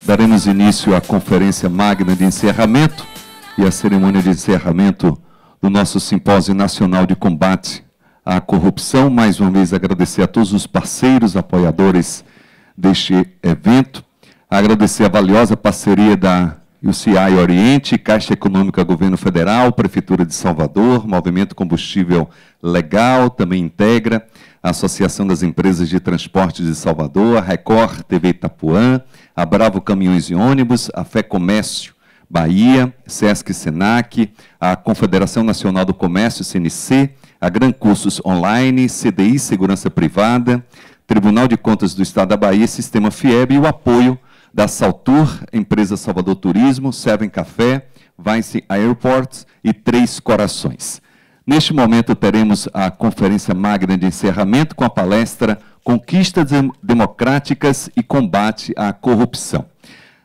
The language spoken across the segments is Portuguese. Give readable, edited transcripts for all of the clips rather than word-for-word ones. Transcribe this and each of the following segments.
daremos início à conferência magna de encerramento e à cerimônia de encerramento do nosso Simpósio Nacional de Combate à Corrupção. Mais uma vez agradecer a todos os parceiros, apoiadores deste evento, agradecer a valiosa parceria da UCI Oriente, Caixa Econômica Governo Federal, Prefeitura de Salvador, Movimento Combustível Legal, também integra a Associação das Empresas de Transporte de Salvador, a Record TV Itapuã, a Bravo Caminhões e Ônibus, a Fé Comércio Bahia, Sesc Senac, a Confederação Nacional do Comércio, CNC, a Gran Cursos Online, CDI Segurança Privada, Tribunal de Contas do Estado da Bahia, Sistema FIEB e o apoio da Saltur, Empresa Salvador Turismo, Seven Café, Vice Airports e Três Corações. Neste momento teremos a conferência magna de encerramento com a palestra Conquistas Democráticas e Combate à Corrupção.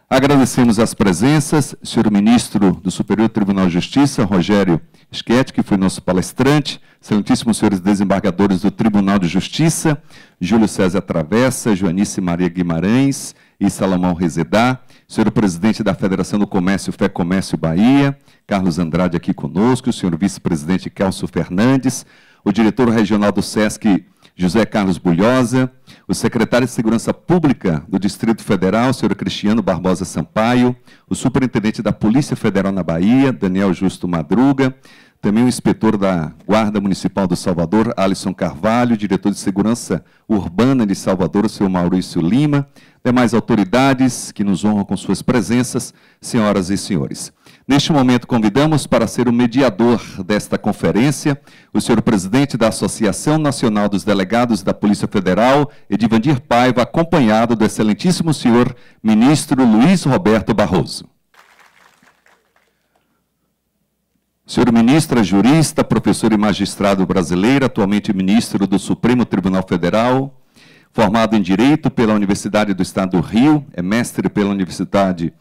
Agradecemos as presenças, senhor ministro do Superior Tribunal de Justiça, Rogério Schettino, que foi nosso palestrante, excelentíssimos senhores desembargadores do Tribunal de Justiça, Júlio César Travessa, Joanice Maria Guimarães e Salomão Rezedá, senhor presidente da Federação do Comércio, Fé Comércio Bahia, Carlos Andrade aqui conosco, o senhor vice-presidente Kelso Fernandes, o diretor regional do SESC, José Carlos Bulhosa, o secretário de Segurança Pública do Distrito Federal, senhor Cristiano Barbosa Sampaio, o superintendente da Polícia Federal na Bahia, Daniel Justo Madruga, também o inspetor da Guarda Municipal do Salvador, Alisson Carvalho, diretor de Segurança Urbana de Salvador, o senhor Maurício Lima, demais autoridades que nos honram com suas presenças, senhoras e senhores. Neste momento, convidamos para ser o mediador desta conferência o senhor presidente da Associação Nacional dos Delegados da Polícia Federal, Edivandir Paiva, acompanhado do excelentíssimo senhor ministro Luiz Roberto Barroso. Senhor ministro é jurista, professor e magistrado brasileiro, atualmente ministro do Supremo Tribunal Federal, formado em Direito pela Universidade do Estado do Rio, é mestre pela Universidade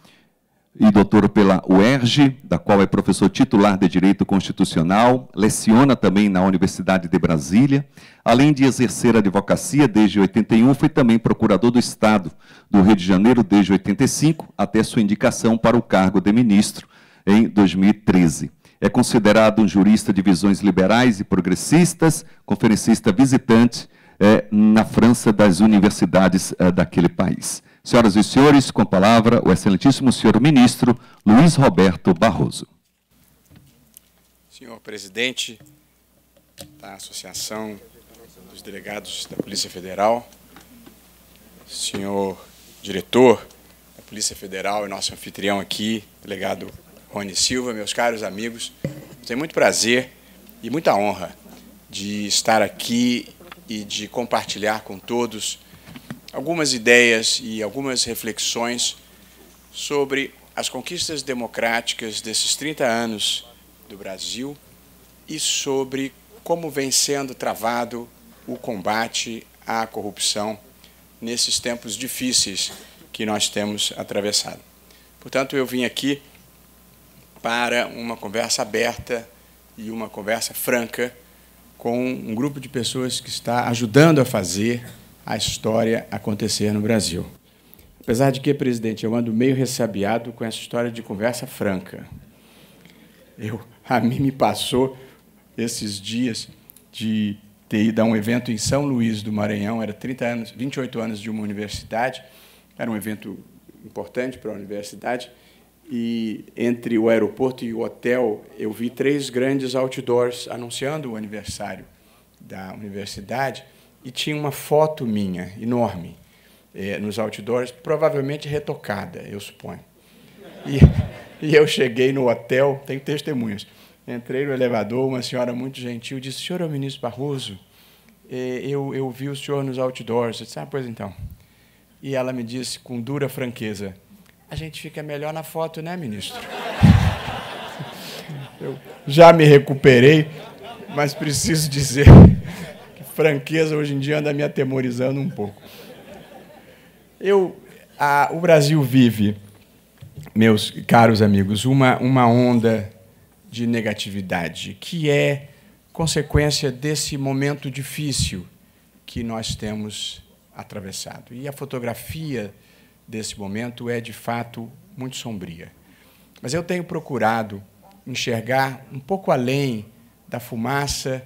e doutor pela UERJ, da qual é professor titular de Direito Constitucional, leciona também na Universidade de Brasília. Além de exercer a advocacia desde 81, foi também procurador do Estado do Rio de Janeiro desde 85, até sua indicação para o cargo de ministro em 2013. É considerado um jurista de visões liberais e progressistas, conferencista visitante na França das universidades daquele país. Senhoras e senhores, com a palavra, o excelentíssimo senhor ministro Luiz Roberto Barroso. Senhor presidente da Associação dos Delegados da Polícia Federal, senhor diretor da Polícia Federal e nosso anfitrião aqui, delegado Rony Silva, meus caros amigos, tenho muito prazer e muita honra de estar aqui e de compartilhar com todos algumas ideias e algumas reflexões sobre as conquistas democráticas desses 30 anos do Brasil e sobre como vem sendo travado o combate à corrupção nesses tempos difíceis que nós temos atravessado. Portanto, eu vim aqui para uma conversa aberta e uma conversa franca com um grupo de pessoas que está ajudando a fazer a história acontecer no Brasil. Apesar de que, presidente, eu ando meio ressabiado com essa história de conversa franca. A mim me passou esses dias de ter ido a um evento em São Luís do Maranhão, era 28 anos de uma universidade, era um evento importante para a universidade, e entre o aeroporto e o hotel eu vi 3 grandes outdoors anunciando o aniversário da universidade, e tinha uma foto minha, enorme, nos outdoors, provavelmente retocada, eu suponho. E eu cheguei no hotel, tenho testemunhas, entrei no elevador, uma senhora muito gentil disse: senhor é o ministro Barroso? Eu vi o senhor nos outdoors. Eu disse: pois então. E ela me disse com dura franqueza: a gente fica melhor na foto, né, ministro? Eu já me recuperei, mas preciso dizer que franqueza hoje em dia anda me atemorizando um pouco. O Brasil vive, meus caros amigos, uma onda de negatividade, que é consequência desse momento difícil que nós temos atravessado. E a fotografia desse momento é, de fato, muito sombria. Mas eu tenho procurado enxergar um pouco além da fumaça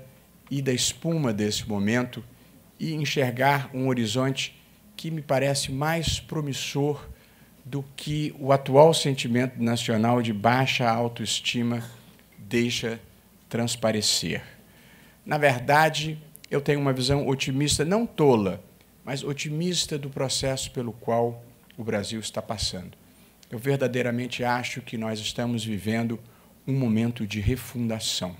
e da espuma desse momento e enxergar um horizonte que me parece mais promissor do que o atual sentimento nacional de baixa autoestima deixa transparecer. Na verdade, eu tenho uma visão otimista, não tola, mas otimista do processo pelo qual o Brasil está passando. Eu verdadeiramente acho que nós estamos vivendo um momento de refundação.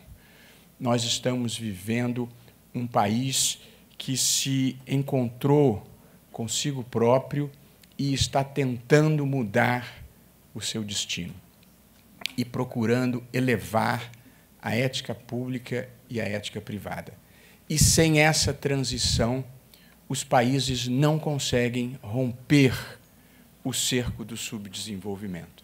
Nós estamos vivendo um país que se encontrou consigo próprio e está tentando mudar o seu destino e procurando elevar a ética pública e a ética privada. E sem essa transição, os países não conseguem romper o cerco do subdesenvolvimento.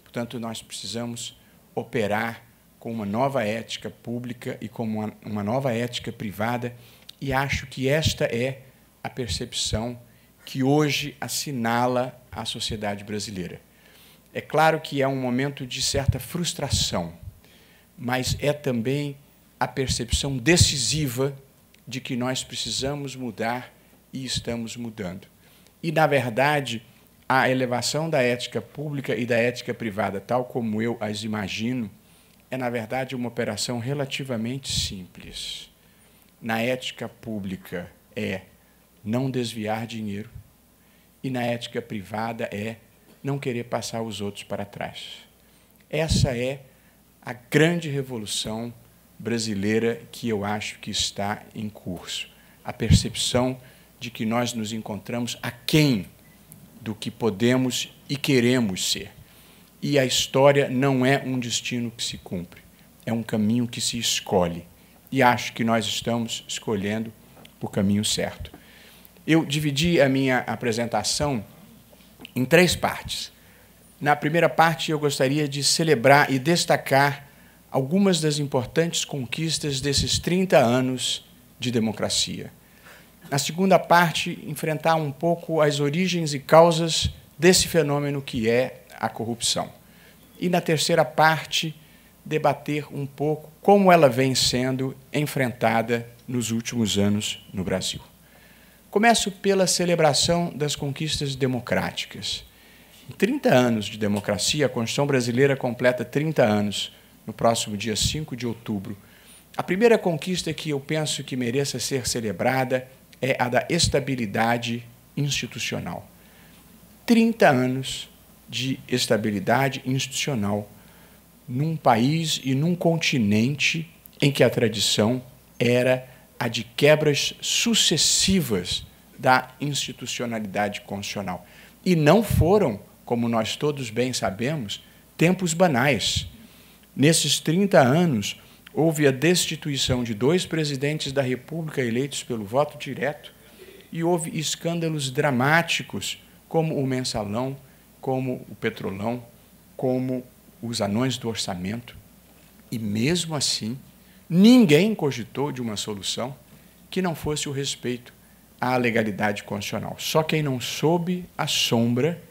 Portanto, nós precisamos operar com uma nova ética pública e com uma nova ética privada, e acho que esta é a percepção que hoje assinala a sociedade brasileira. É claro que é um momento de certa frustração, mas é também a percepção decisiva de que nós precisamos mudar e estamos mudando. E, na verdade, a elevação da ética pública e da ética privada, tal como eu as imagino, é, na verdade, uma operação relativamente simples. Na ética pública é não desviar dinheiro e na ética privada é não querer passar os outros para trás. Essa é a grande revolução brasileira que eu acho que está em curso. A percepção de que nós nos encontramos aquém do que podemos e queremos ser. E a história não é um destino que se cumpre, é um caminho que se escolhe. E acho que nós estamos escolhendo o caminho certo. Eu dividi a minha apresentação em 3 partes. Na primeira parte, eu gostaria de celebrar e destacar algumas das importantes conquistas desses 30 anos de democracia. Na segunda parte, enfrentar um pouco as origens e causas desse fenômeno que é a corrupção. E, na terceira parte, debater um pouco como ela vem sendo enfrentada nos últimos anos no Brasil. Começo pela celebração das conquistas democráticas. Em 30 anos de democracia, a Constituição brasileira completa 30 anos, no próximo dia 5 de outubro. A primeira conquista que eu penso que mereça ser celebrada é a da estabilidade institucional. 30 anos de estabilidade institucional num país e num continente em que a tradição era a de quebras sucessivas da institucionalidade constitucional. E não foram, como nós todos bem sabemos, tempos banais. Nesses 30 anos, houve a destituição de 2 presidentes da República eleitos pelo voto direto e houve escândalos dramáticos, como o Mensalão, como o Petrolão, como os anões do orçamento. E, mesmo assim, ninguém cogitou de uma solução que não fosse o respeito à legalidade constitucional. Só quem não soube a sombra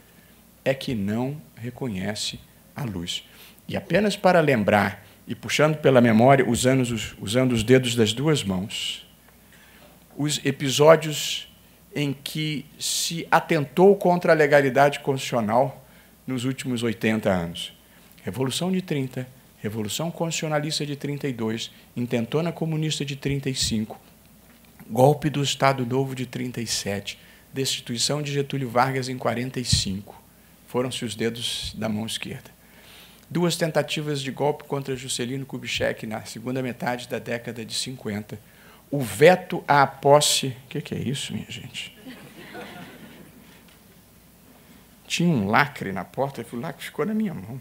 é que não reconhece a luz. E apenas para lembrar, e puxando pela memória, usando os dedos das 2 mãos, os episódios em que se atentou contra a legalidade constitucional nos últimos 80 anos. Revolução de 30, Revolução Constitucionalista de 32, Intentona Comunista de 35, golpe do Estado Novo de 37, destituição de Getúlio Vargas em 45. Foram-se os dedos da mão esquerda. 2 tentativas de golpe contra Juscelino Kubitschek na segunda metade da década de 50. O veto à posse... O que é isso, minha gente? Tinha um lacre na porta, e o lacre ficou na minha mão.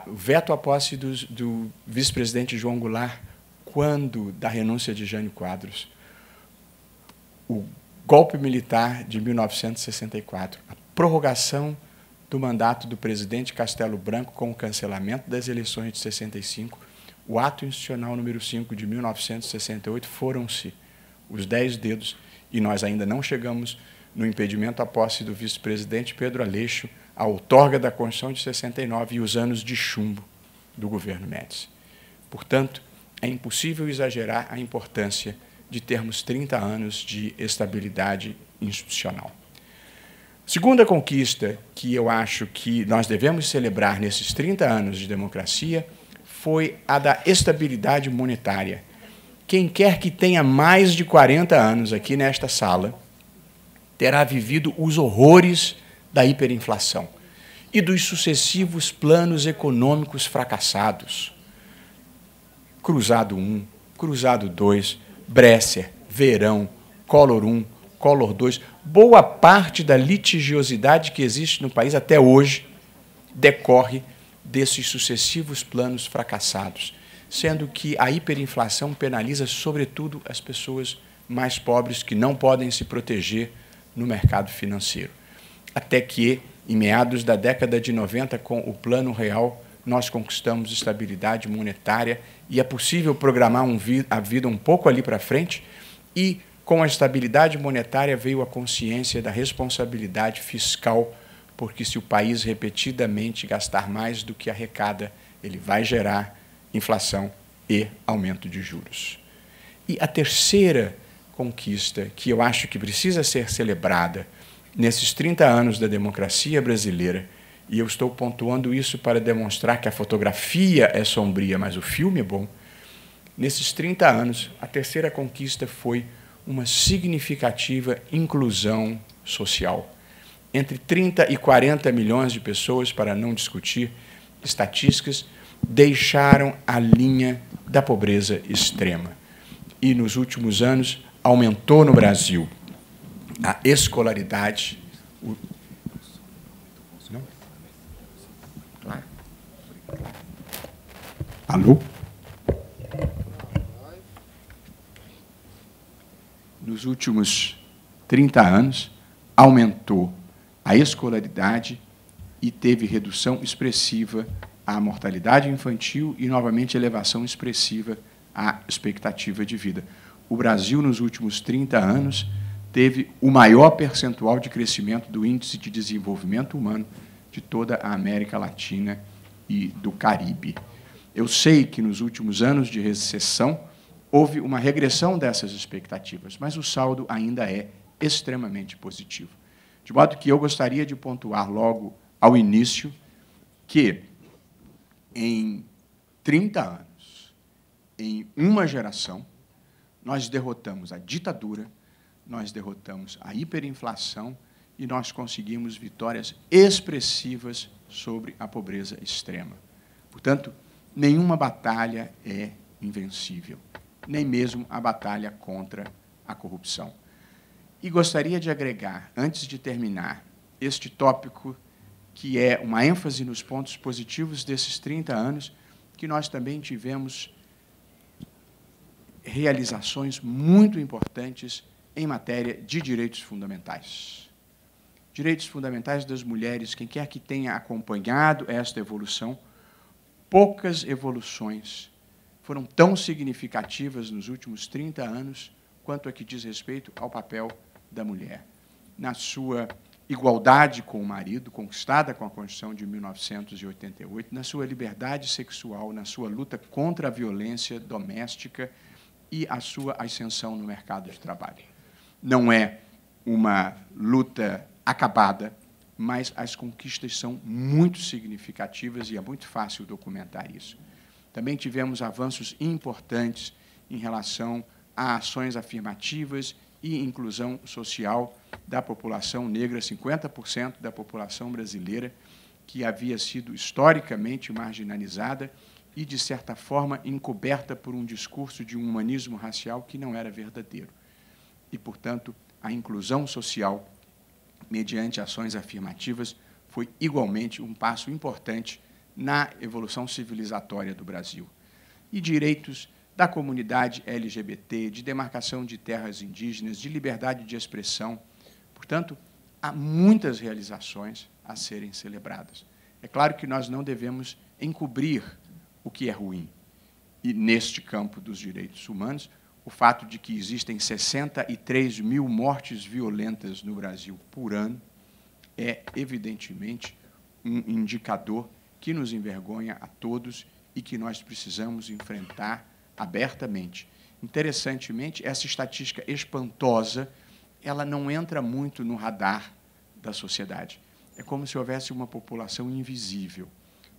O veto à posse do vice-presidente João Goulart, quando da renúncia de Jânio Quadros. O golpe militar de 1964, a prorrogação do mandato do presidente Castelo Branco com o cancelamento das eleições de 65, o ato institucional número 5 de 1968, foram-se os 10 dedos, e nós ainda não chegamos no impedimento à posse do vice-presidente Pedro Aleixo, a outorga da Constituição de 69 e os anos de chumbo do governo Médici. Portanto, é impossível exagerar a importância de termos 30 anos de estabilidade institucional. Segunda conquista que eu acho que nós devemos celebrar nesses 30 anos de democracia foi a da estabilidade monetária. Quem quer que tenha mais de 40 anos aqui nesta sala terá vivido os horrores da hiperinflação e dos sucessivos planos econômicos fracassados. Cruzado 1, Cruzado 2, Bresser, Verão, Collor 1, Collor 2, boa parte da litigiosidade que existe no país até hoje decorre desses sucessivos planos fracassados, sendo que a hiperinflação penaliza, sobretudo, as pessoas mais pobres que não podem se proteger no mercado financeiro. Até que, em meados da década de 90, com o Plano Real, nós conquistamos estabilidade monetária e é possível programar a vida um pouco ali para frente e, com a estabilidade monetária, veio a consciência da responsabilidade fiscal, porque se o país repetidamente gastar mais do que arrecada, ele vai gerar inflação e aumento de juros. E a terceira conquista, que eu acho que precisa ser celebrada nesses 30 anos da democracia brasileira, e eu estou pontuando isso para demonstrar que a fotografia é sombria, mas o filme é bom, nesses 30 anos, a terceira conquista foi uma significativa inclusão social. Entre 30 e 40 milhões de pessoas, para não discutir estatísticas, deixaram a linha da pobreza extrema. E, nos últimos anos, aumentou no Brasil a escolaridade. Não? Claro. Alô? Nos últimos 30 anos, aumentou a escolaridade e teve redução expressiva à mortalidade infantil e, novamente, elevação expressiva à expectativa de vida. O Brasil, nos últimos 30 anos, teve o maior percentual de crescimento do Índice de Desenvolvimento Humano de toda a América Latina e do Caribe. Eu sei que, nos últimos anos de recessão, houve uma regressão dessas expectativas, mas o saldo ainda é extremamente positivo. De modo que eu gostaria de pontuar logo ao início que, em 30 anos, em uma geração, nós derrotamos a ditadura, nós derrotamos a hiperinflação e nós conseguimos vitórias expressivas sobre a pobreza extrema. Portanto, nenhuma batalha é invencível, nem mesmo a batalha contra a corrupção. E gostaria de agregar, antes de terminar, este tópico, que é uma ênfase nos pontos positivos desses 30 anos, que nós também tivemos realizações muito importantes em matéria de direitos fundamentais. Direitos fundamentais das mulheres, quem quer que tenha acompanhado esta evolução, poucas evoluções foram tão significativas nos últimos 30 anos quanto a que diz respeito ao papel da mulher. Na sua igualdade com o marido, conquistada com a Constituição de 1988, na sua liberdade sexual, na sua luta contra a violência doméstica e a sua ascensão no mercado de trabalho. Não é uma luta acabada, mas as conquistas são muito significativas e é muito fácil documentar isso. Também tivemos avanços importantes em relação a ações afirmativas e inclusão social da população negra, 50% da população brasileira, que havia sido historicamente marginalizada e, de certa forma, encoberta por um discurso de um humanismo racial que não era verdadeiro. E, portanto, a inclusão social, mediante ações afirmativas, foi igualmente um passo importante na evolução civilizatória do Brasil. E direitos da comunidade LGBT, de demarcação de terras indígenas, de liberdade de expressão. Portanto, há muitas realizações a serem celebradas. É claro que nós não devemos encobrir o que é ruim. E, neste campo dos direitos humanos, o fato de que existem 63 mil mortes violentas no Brasil por ano é, evidentemente, um indicador que nos envergonha a todos e que nós precisamos enfrentar abertamente. Interessantemente, essa estatística espantosa, ela não entra muito no radar da sociedade. É como se houvesse uma população invisível.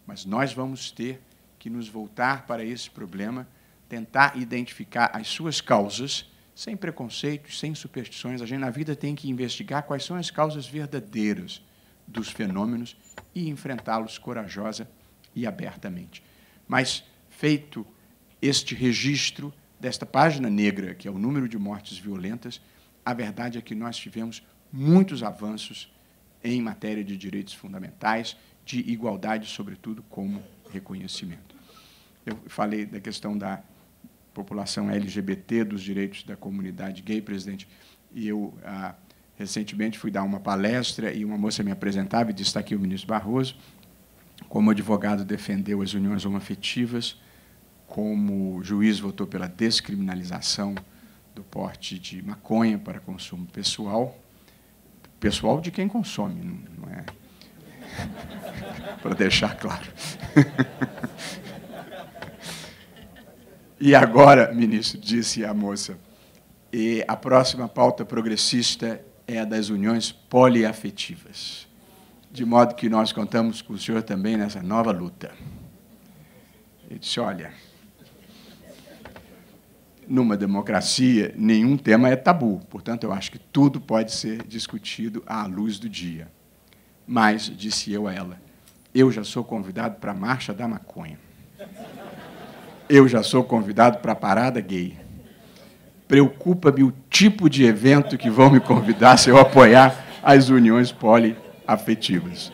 Mas nós vamos ter que nos voltar para esse problema, tentar identificar as suas causas, sem preconceitos, sem superstições. A gente, na vida, tem que investigar quais são as causas verdadeiras dos fenômenos e enfrentá-los corajosa e abertamente. Mas, feito este registro desta página negra, que é o número de mortes violentas, a verdade é que nós tivemos muitos avanços em matéria de direitos fundamentais, de igualdade, sobretudo, como reconhecimento. Eu falei da questão da população LGBT, dos direitos da comunidade gay, presidente, e eu, recentemente, fui dar uma palestra e uma moça me apresentava e disse: está aqui o ministro Barroso, como advogado defendeu as uniões homoafetivas, como juiz votou pela descriminalização do porte de maconha para consumo pessoal, pessoal de quem consome, não é? Para deixar claro. E agora, ministro, disse a moça, e a próxima pauta progressista é a das uniões poliafetivas, de modo que nós contamos com o senhor também nessa nova luta. Ele disse: olha, numa democracia, nenhum tema é tabu, portanto, eu acho que tudo pode ser discutido à luz do dia. Mas, disse eu a ela, eu já sou convidado para a Marcha da Maconha. Eu já sou convidado para a Parada Gay. Preocupa-me o tipo de evento que vão me convidar se eu apoiar as uniões poliafetivas.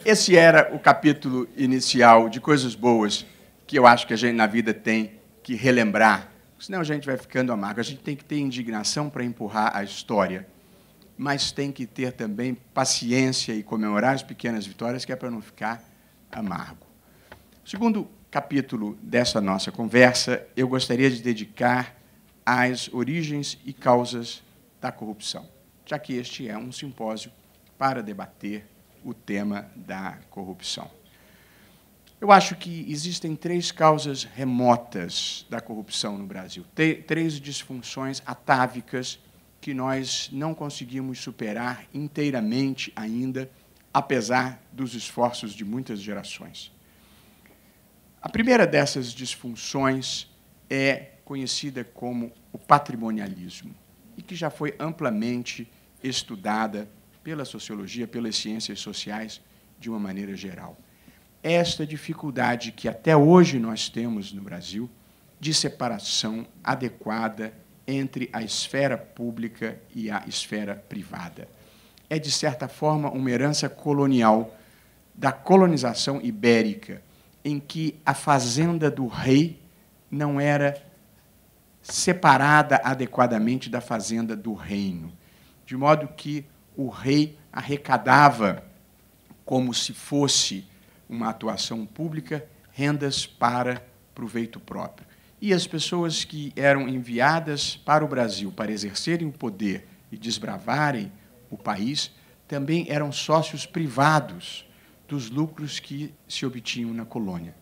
Esse era o capítulo inicial de coisas boas que eu acho que a gente, na vida, tem que relembrar, senão a gente vai ficando amargo. A gente tem que ter indignação para empurrar a história, mas tem que ter também paciência e comemorar as pequenas vitórias, que é para não ficar amargo. O segundo capítulo dessa nossa conversa, eu gostaria de dedicar às origens e causas da corrupção, já que este é um simpósio para debater o tema da corrupção. Eu acho que existem três causas remotas da corrupção no Brasil, três disfunções atávicas que nós não conseguimos superar inteiramente ainda, apesar dos esforços de muitas gerações. A primeira dessas disfunções é conhecida como o patrimonialismo, e que já foi amplamente estudada pela sociologia, pelas ciências sociais, de uma maneira geral. Esta dificuldade que até hoje nós temos no Brasil de separação adequada entre a esfera pública e a esfera privada. É, de certa forma, uma herança colonial da colonização ibérica, em que a fazenda do rei não era separada adequadamente da fazenda do reino, de modo que o rei arrecadava, como se fosse uma atuação pública, rendas para proveito próprio. E as pessoas que eram enviadas para o Brasil para exercerem o poder e desbravarem o país também eram sócios privados dos lucros que se obtinham na colônia.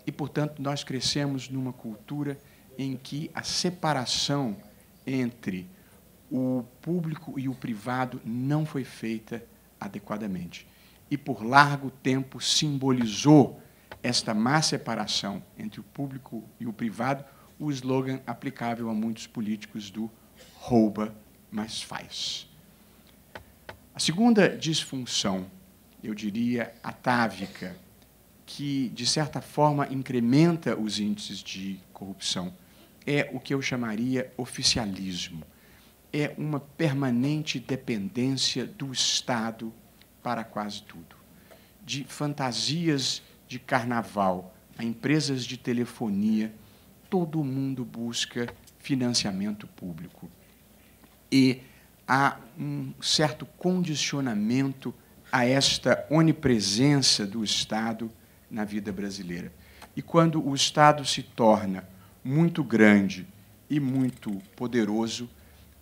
E, portanto, nós crescemos numa cultura em que a separação entre o público e o privado não foi feita adequadamente. E, por largo tempo, simbolizou esta má separação entre o público e o privado o slogan aplicável a muitos políticos do rouba, mas faz. A segunda disfunção, eu diria, atávica, que, de certa forma, incrementa os índices de corrupção, é o que eu chamaria oficialismo. É uma permanente dependência do Estado para quase tudo. De fantasias de carnaval a empresas de telefonia, todo mundo busca financiamento público. E há um certo condicionamento a esta onipresença do Estado na vida brasileira. E quando o Estado se torna muito grande e muito poderoso,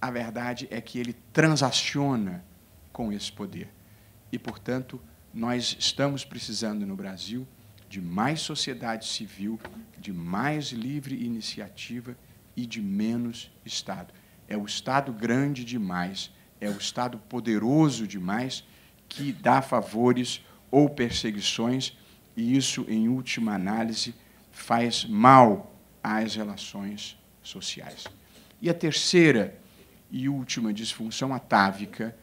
a verdade é que ele transaciona com esse poder. E, portanto, nós estamos precisando no Brasil de mais sociedade civil, de mais livre iniciativa e de menos Estado. É o Estado grande demais, é o Estado poderoso demais que dá favores ou perseguições, e isso, em última análise, faz mal às relações sociais. E a terceira e última disfunção atávica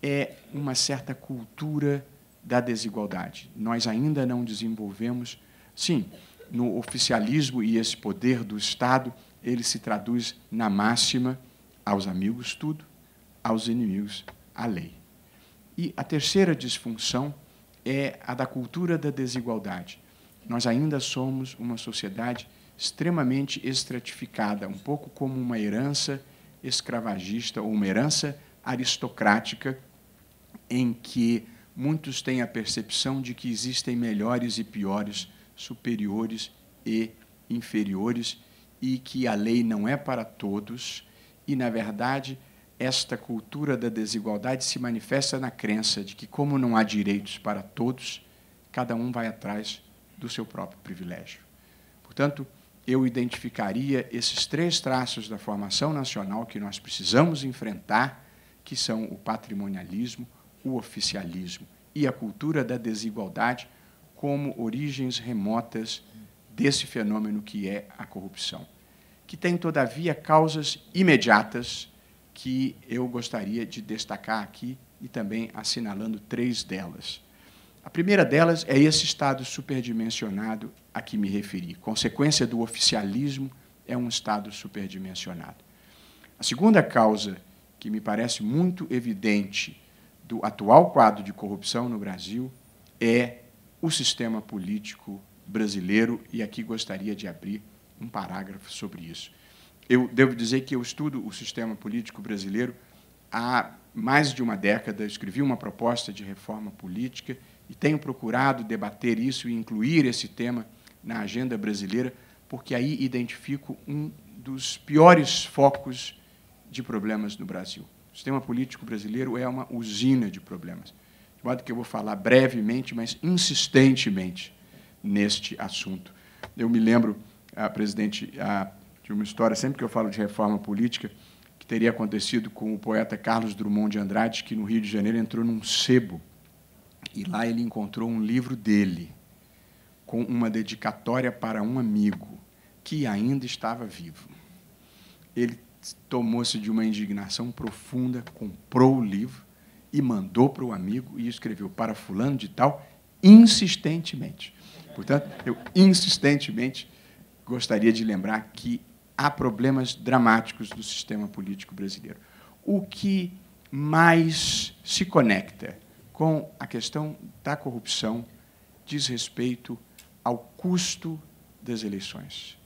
é uma certa cultura da desigualdade. Nós ainda não desenvolvemos, sim, no oficialismo, e esse poder do Estado, ele se traduz na máxima: aos amigos tudo, aos inimigos a lei. E a terceira disfunção é a da cultura da desigualdade. Nós ainda somos uma sociedade extremamente estratificada, um pouco como uma herança escravagista ou uma herança aristocrática, em que muitos têm a percepção de que existem melhores e piores, superiores e inferiores, e que a lei não é para todos, e, na verdade, esta cultura da desigualdade se manifesta na crença de que, como não há direitos para todos, cada um vai atrás do seu próprio privilégio. Portanto, eu identificaria esses três traços da formação nacional que nós precisamos enfrentar, que são o patrimonialismo, o oficialismo e a cultura da desigualdade, como origens remotas desse fenômeno que é a corrupção, que tem, todavia, causas imediatas que eu gostaria de destacar aqui, e também assinalando três delas. A primeira delas é esse Estado superdimensionado a que me referi. Consequência do oficialismo é um Estado superdimensionado. A segunda causa, que me parece muito evidente do atual quadro de corrupção no Brasil, é o sistema político brasileiro, e aqui gostaria de abrir um parágrafo sobre isso. Eu devo dizer que eu estudo o sistema político brasileiro há mais de uma década, escrevi uma proposta de reforma política e tenho procurado debater isso e incluir esse tema na agenda brasileira, porque aí identifico um dos piores focos de problemas no Brasil. O sistema político brasileiro é uma usina de problemas. De modo que eu vou falar brevemente, mas insistentemente, neste assunto. Eu me lembro, presidente, de uma história, sempre que eu falo de reforma política, que teria acontecido com o poeta Carlos Drummond de Andrade, que, no Rio de Janeiro, entrou num sebo, e lá ele encontrou um livro dele, com uma dedicatória para um amigo, que ainda estava vivo. Ele tomou-se de uma indignação profunda, comprou o livro e mandou para o amigo e escreveu: para fulano de tal, insistentemente. Portanto, eu insistentemente gostaria de lembrar que há problemas dramáticos do sistema político brasileiro. O que mais se conecta com a questão da corrupção diz respeito ao custo das eleições.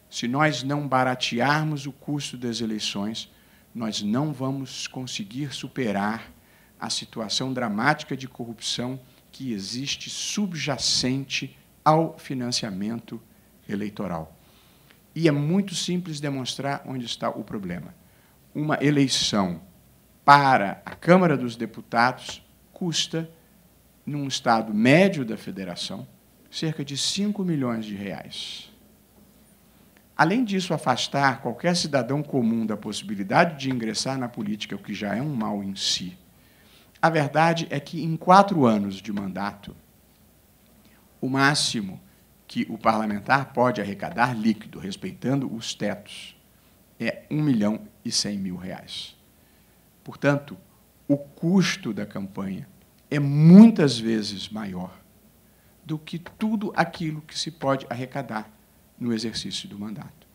Se nós não baratearmos o custo das eleições, nós não vamos conseguir superar a situação dramática de corrupção que existe subjacente ao financiamento eleitoral. E é muito simples demonstrar onde está o problema. Uma eleição para a Câmara dos Deputados custa, num estado médio da federação, cerca de 5 milhões de reais. Além disso, afastar qualquer cidadão comum da possibilidade de ingressar na política, o que já é um mal em si, a verdade é que, em 4 anos de mandato, o máximo que o parlamentar pode arrecadar líquido, respeitando os tetos, é R$ 1.100.000. Portanto, o custo da campanha é muitas vezes maior do que tudo aquilo que se pode arrecadar no exercício do mandato.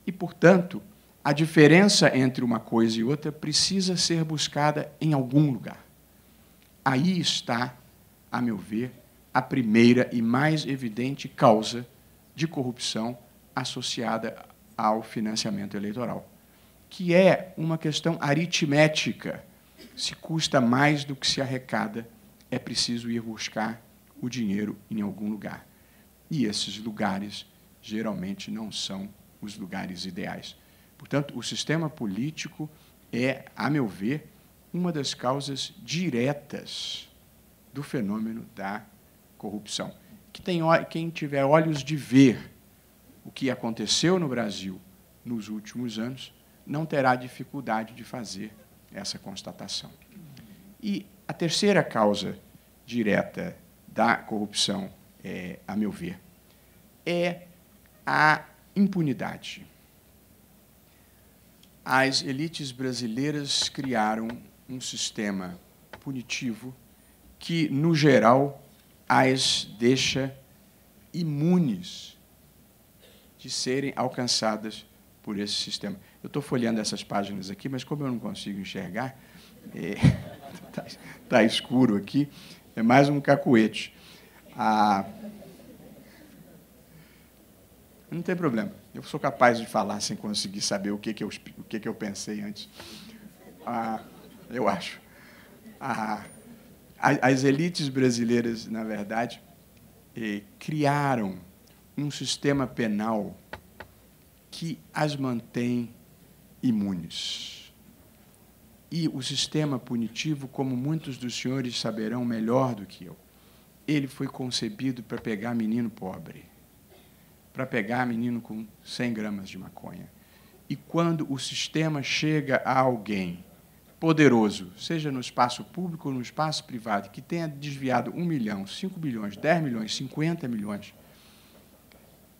E, portanto, a diferença entre uma coisa e outra precisa ser buscada em algum lugar. Aí está, a meu ver, a primeira e mais evidente causa de corrupção associada ao financiamento eleitoral, que é uma questão aritmética. Se custa mais do que se arrecada, é preciso ir buscar o dinheiro em algum lugar. E esses lugares, geralmente, não são os lugares ideais. Portanto, o sistema político é, a meu ver, uma das causas diretas do fenômeno da corrupção. Quem tiver olhos de ver o que aconteceu no Brasil nos últimos anos, não terá dificuldade de fazer essa constatação. E a terceira causa direta da corrupção, a meu ver, é a impunidade. As elites brasileiras criaram um sistema punitivo que, no geral, as deixa imunes de serem alcançadas por esse sistema. Eu estou folheando essas páginas aqui, mas como eu não consigo enxergar, está escuro aqui, é mais um cacuete. Não tem problema, eu sou capaz de falar sem conseguir saber o que eu pensei antes. Eu acho. As elites brasileiras, na verdade, criaram um sistema penal que as mantém imunes. E o sistema punitivo, como muitos dos senhores saberão melhor do que eu, ele foi concebido para pegar menino pobre, para pegar menino com 100 gramas de maconha. E quando o sistema chega a alguém poderoso, seja no espaço público ou no espaço privado, que tenha desviado 1 milhão, 5 milhões, 10 milhões, 50 milhões,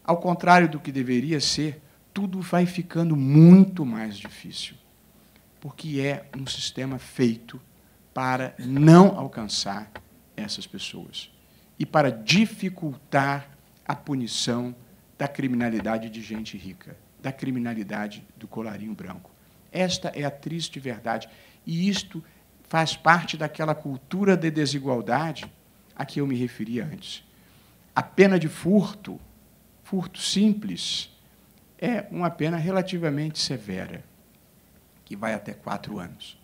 ao contrário do que deveria ser, tudo vai ficando muito mais difícil, porque é um sistema feito para não alcançar essas pessoas e para dificultar a punição da criminalidade de gente rica, da criminalidade do colarinho branco. Esta é a triste verdade, e isto faz parte daquela cultura de desigualdade a que eu me referi antes. A pena de furto, furto simples, é uma pena relativamente severa, que vai até 4 anos.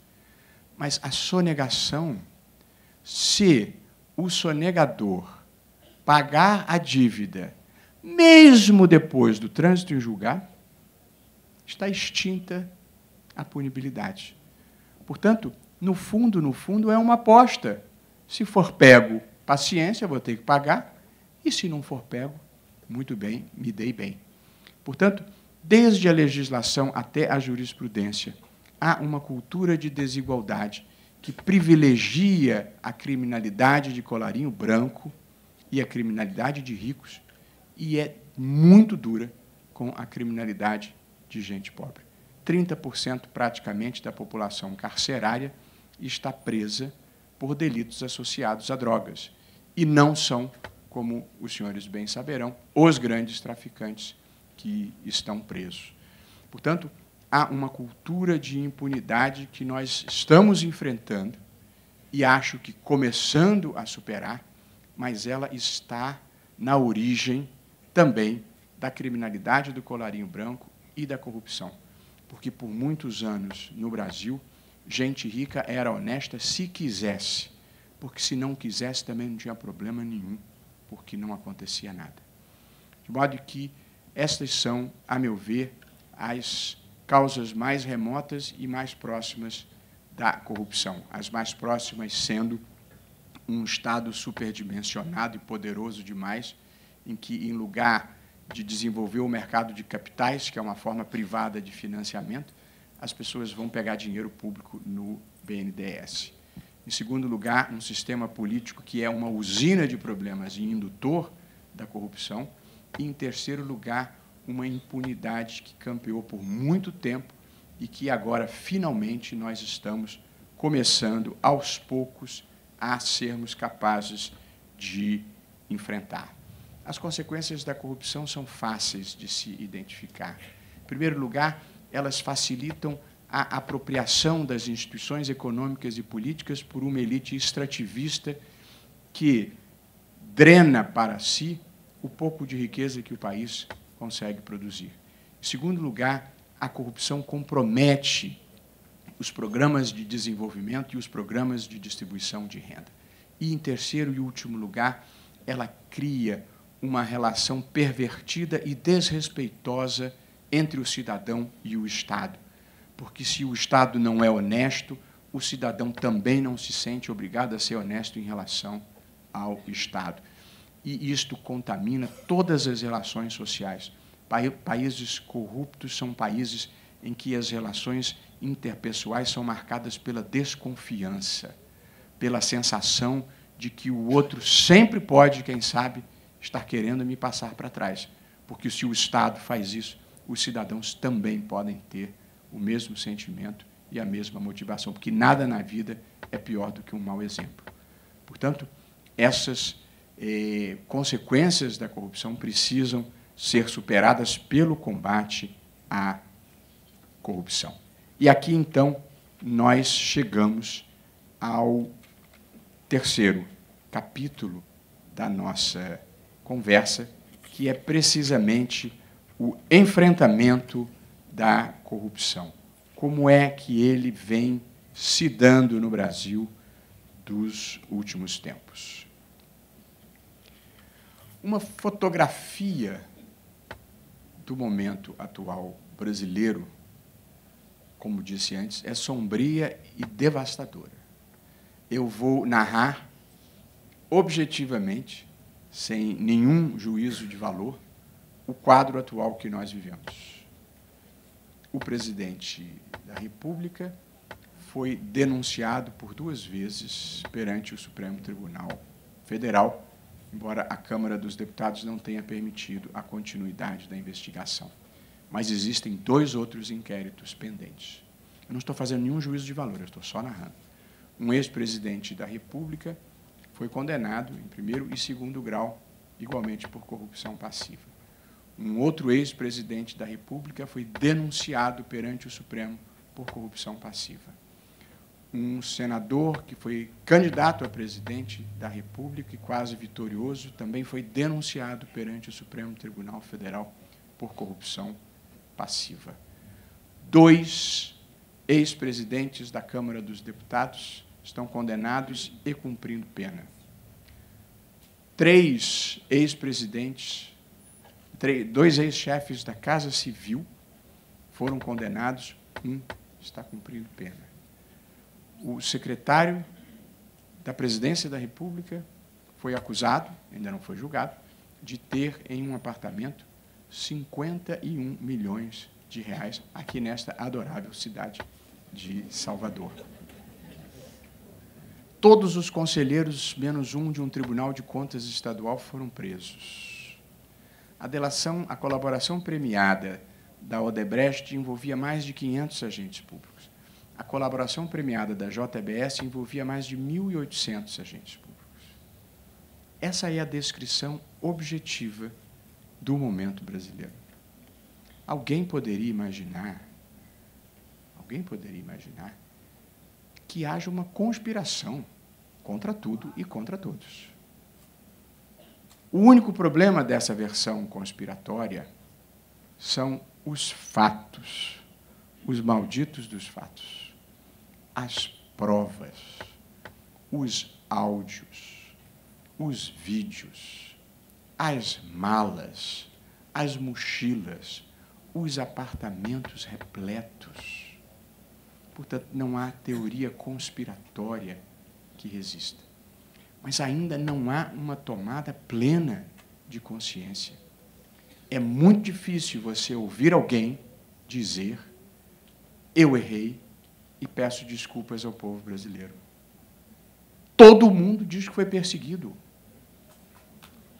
Mas a sonegação, se o sonegador pagar a dívida, mesmo depois do trânsito em julgado, está extinta a punibilidade. Portanto, no fundo, é uma aposta. Se for pego, paciência, vou ter que pagar, e se não for pego, muito bem, me dei bem. Portanto, desde a legislação até a jurisprudência, há uma cultura de desigualdade que privilegia a criminalidade de colarinho branco e a criminalidade de ricos, e é muito dura com a criminalidade de gente pobre. 30% praticamente da população carcerária está presa por delitos associados a drogas, e não são, como os senhores bem saberão, os grandes traficantes que estão presos. Portanto, há uma cultura de impunidade que nós estamos enfrentando e acho que começando a superar, mas ela está na origem também da criminalidade do colarinho branco e da corrupção. Porque, por muitos anos, no Brasil, gente rica era honesta se quisesse, porque, se não quisesse, também não tinha problema nenhum, porque não acontecia nada. De modo que estas são, a meu ver, as causas mais remotas e mais próximas da corrupção, as mais próximas sendo um Estado superdimensionado e poderoso demais, em que, em lugar de desenvolver o mercado de capitais, que é uma forma privada de financiamento, as pessoas vão pegar dinheiro público no BNDES. Em segundo lugar, um sistema político que é uma usina de problemas e indutor da corrupção. E, em terceiro lugar, uma impunidade que campeou por muito tempo e que agora, finalmente, nós estamos começando, aos poucos, a sermos capazes de enfrentar. As consequências da corrupção são fáceis de se identificar. Em primeiro lugar, elas facilitam a apropriação das instituições econômicas e políticas por uma elite extrativista que drena para si o pouco de riqueza que o país consegue produzir. Em segundo lugar, a corrupção compromete os programas de desenvolvimento e os programas de distribuição de renda. E, em terceiro e último lugar, ela cria uma relação pervertida e desrespeitosa entre o cidadão e o Estado. Porque, se o Estado não é honesto, o cidadão também não se sente obrigado a ser honesto em relação ao Estado. E isto contamina todas as relações sociais. Países corruptos são países em que as relações interpessoais são marcadas pela desconfiança, pela sensação de que o outro sempre pode, quem sabe, estar querendo me passar para trás. Porque, se o Estado faz isso, os cidadãos também podem ter o mesmo sentimento e a mesma motivação, porque nada na vida é pior do que um mau exemplo. Portanto, essas consequências da corrupção precisam ser superadas pelo combate à corrupção. E aqui, então, nós chegamos ao terceiro capítulo da nossa conversa, que é precisamente o enfrentamento da corrupção. Como é que ele vem se dando no Brasil dos últimos tempos? Uma fotografia do momento atual brasileiro, como disse antes, é sombria e devastadora. Eu vou narrar objetivamente, sem nenhum juízo de valor, o quadro atual que nós vivemos. O presidente da República foi denunciado por 2 vezes perante o Supremo Tribunal Federal, embora a Câmara dos Deputados não tenha permitido a continuidade da investigação. Mas existem 2 outros inquéritos pendentes. Eu não estou fazendo nenhum juízo de valor, eu estou só narrando. Um ex-presidente da República foi condenado em primeiro e segundo grau, igualmente por corrupção passiva. Um outro ex-presidente da República foi denunciado perante o Supremo por corrupção passiva. Um senador que foi candidato a presidente da República e quase vitorioso também foi denunciado perante o Supremo Tribunal Federal por corrupção passiva. 2 ex-presidentes da Câmara dos Deputados estão condenados e cumprindo pena. 3 ex-presidentes, 2 ex-chefes da Casa Civil foram condenados, 1 está cumprindo pena. O secretário da Presidência da República foi acusado, ainda não foi julgado, de ter em um apartamento 51 milhões de reais aqui nesta adorável cidade de Salvador. Todos os conselheiros, menos um de um Tribunal de Contas estadual, foram presos. A colaboração premiada da Odebrecht envolvia mais de 500 agentes públicos. A colaboração premiada da JBS envolvia mais de 1.800 agentes públicos. Essa é a descrição objetiva do momento brasileiro. Alguém poderia imaginar que haja uma conspiração contra tudo e contra todos. O único problema dessa versão conspiratória são os fatos, os malditos dos fatos, as provas, os áudios, os vídeos, as malas, as mochilas, os apartamentos repletos. Portanto, não há teoria conspiratória que resista. Mas ainda não há uma tomada plena de consciência. É muito difícil você ouvir alguém dizer: eu errei e peço desculpas ao povo brasileiro. Todo mundo diz que foi perseguido.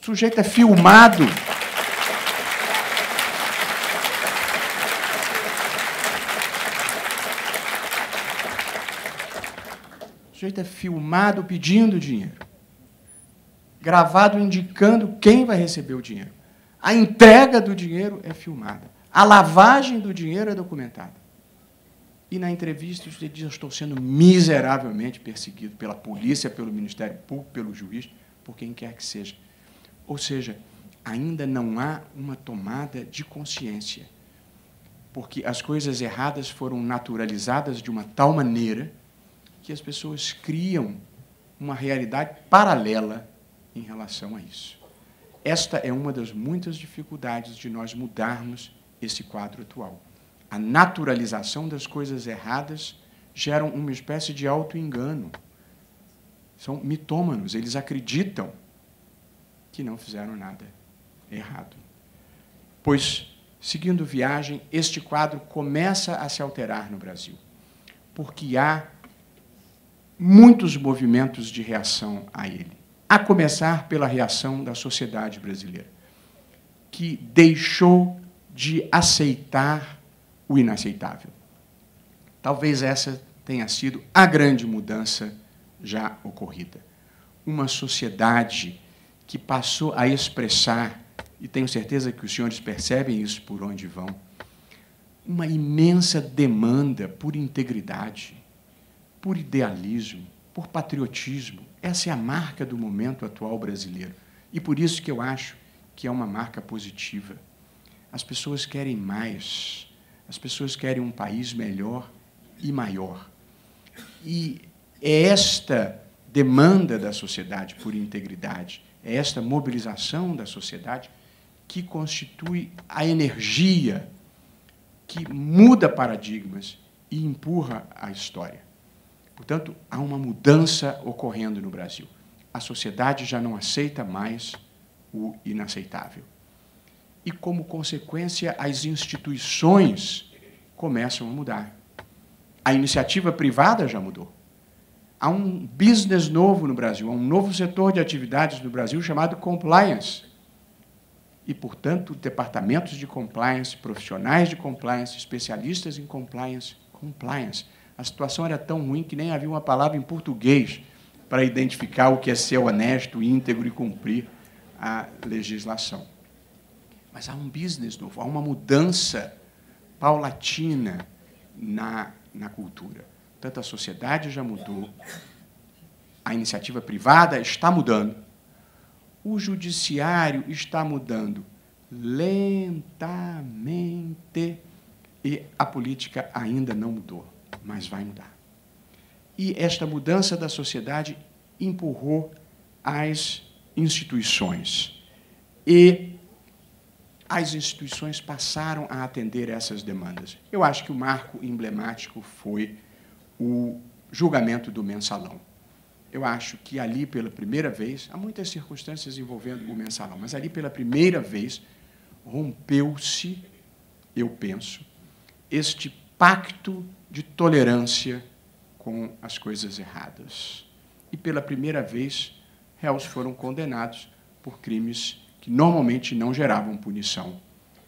O sujeito é filmado. O sujeito é filmado pedindo dinheiro. Gravado indicando quem vai receber o dinheiro. A entrega do dinheiro é filmada. A lavagem do dinheiro é documentada. E na entrevista você diz: eu estou sendo miseravelmente perseguido pela polícia, pelo Ministério Público, pelo juiz, por quem quer que seja. Ou seja, ainda não há uma tomada de consciência, porque as coisas erradas foram naturalizadas de uma tal maneira que as pessoas criam uma realidade paralela em relação a isso. Esta é uma das muitas dificuldades de nós mudarmos esse quadro atual. A naturalização das coisas erradas gera uma espécie de auto-engano. São mitômanos, eles acreditam que não fizeram nada errado. Pois, seguindo viagem, este quadro começa a se alterar no Brasil, porque há muitos movimentos de reação a ele, a começar pela reação da sociedade brasileira, que deixou de aceitar o inaceitável. Talvez essa tenha sido a grande mudança já ocorrida. Uma sociedade que passou a expressar, e tenho certeza que os senhores percebem isso por onde vão, uma imensa demanda por integridade, por idealismo, por patriotismo. Essa é a marca do momento atual brasileiro. E por isso que eu acho que é uma marca positiva. As pessoas querem mais, as pessoas querem um país melhor e maior. E é esta demanda da sociedade por integridade, é esta mobilização da sociedade que constitui a energia que muda paradigmas e empurra a história. Portanto, há uma mudança ocorrendo no Brasil. A sociedade já não aceita mais o inaceitável. E, como consequência, as instituições começam a mudar. A iniciativa privada já mudou. Há um business novo no Brasil, há um novo setor de atividades no Brasil chamado compliance. E, portanto, departamentos de compliance, profissionais de compliance, especialistas em compliance. A situação era tão ruim que nem havia uma palavra em português para identificar o que é ser honesto, íntegro e cumprir a legislação. Mas há um business novo, há uma mudança paulatina na cultura. Portanto, a sociedade já mudou, a iniciativa privada está mudando, o judiciário está mudando lentamente e a política ainda não mudou, mas vai mudar. E esta mudança da sociedade empurrou as instituições. E as instituições passaram a atender essas demandas. Eu acho que o marco emblemático foi o julgamento do Mensalão. Eu acho que ali, pela primeira vez, há muitas circunstâncias envolvendo o Mensalão, mas ali, pela primeira vez, rompeu-se, eu penso, este pacto de tolerância com as coisas erradas. E, pela primeira vez, réus foram condenados por crimes que normalmente não geravam punição,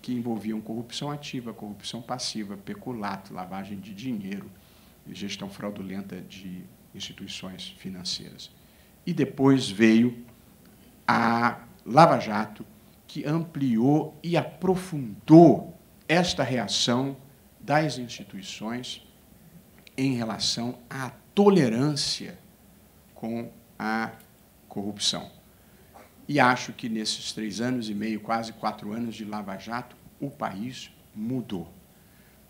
que envolviam corrupção ativa, corrupção passiva, peculato, lavagem de dinheiro, gestão fraudulenta de instituições financeiras. E depois veio a Lava Jato, que ampliou e aprofundou esta reação das instituições em relação à tolerância com a corrupção. E acho que, nesses 3 anos e meio, quase 4 anos de Lava Jato, o país mudou.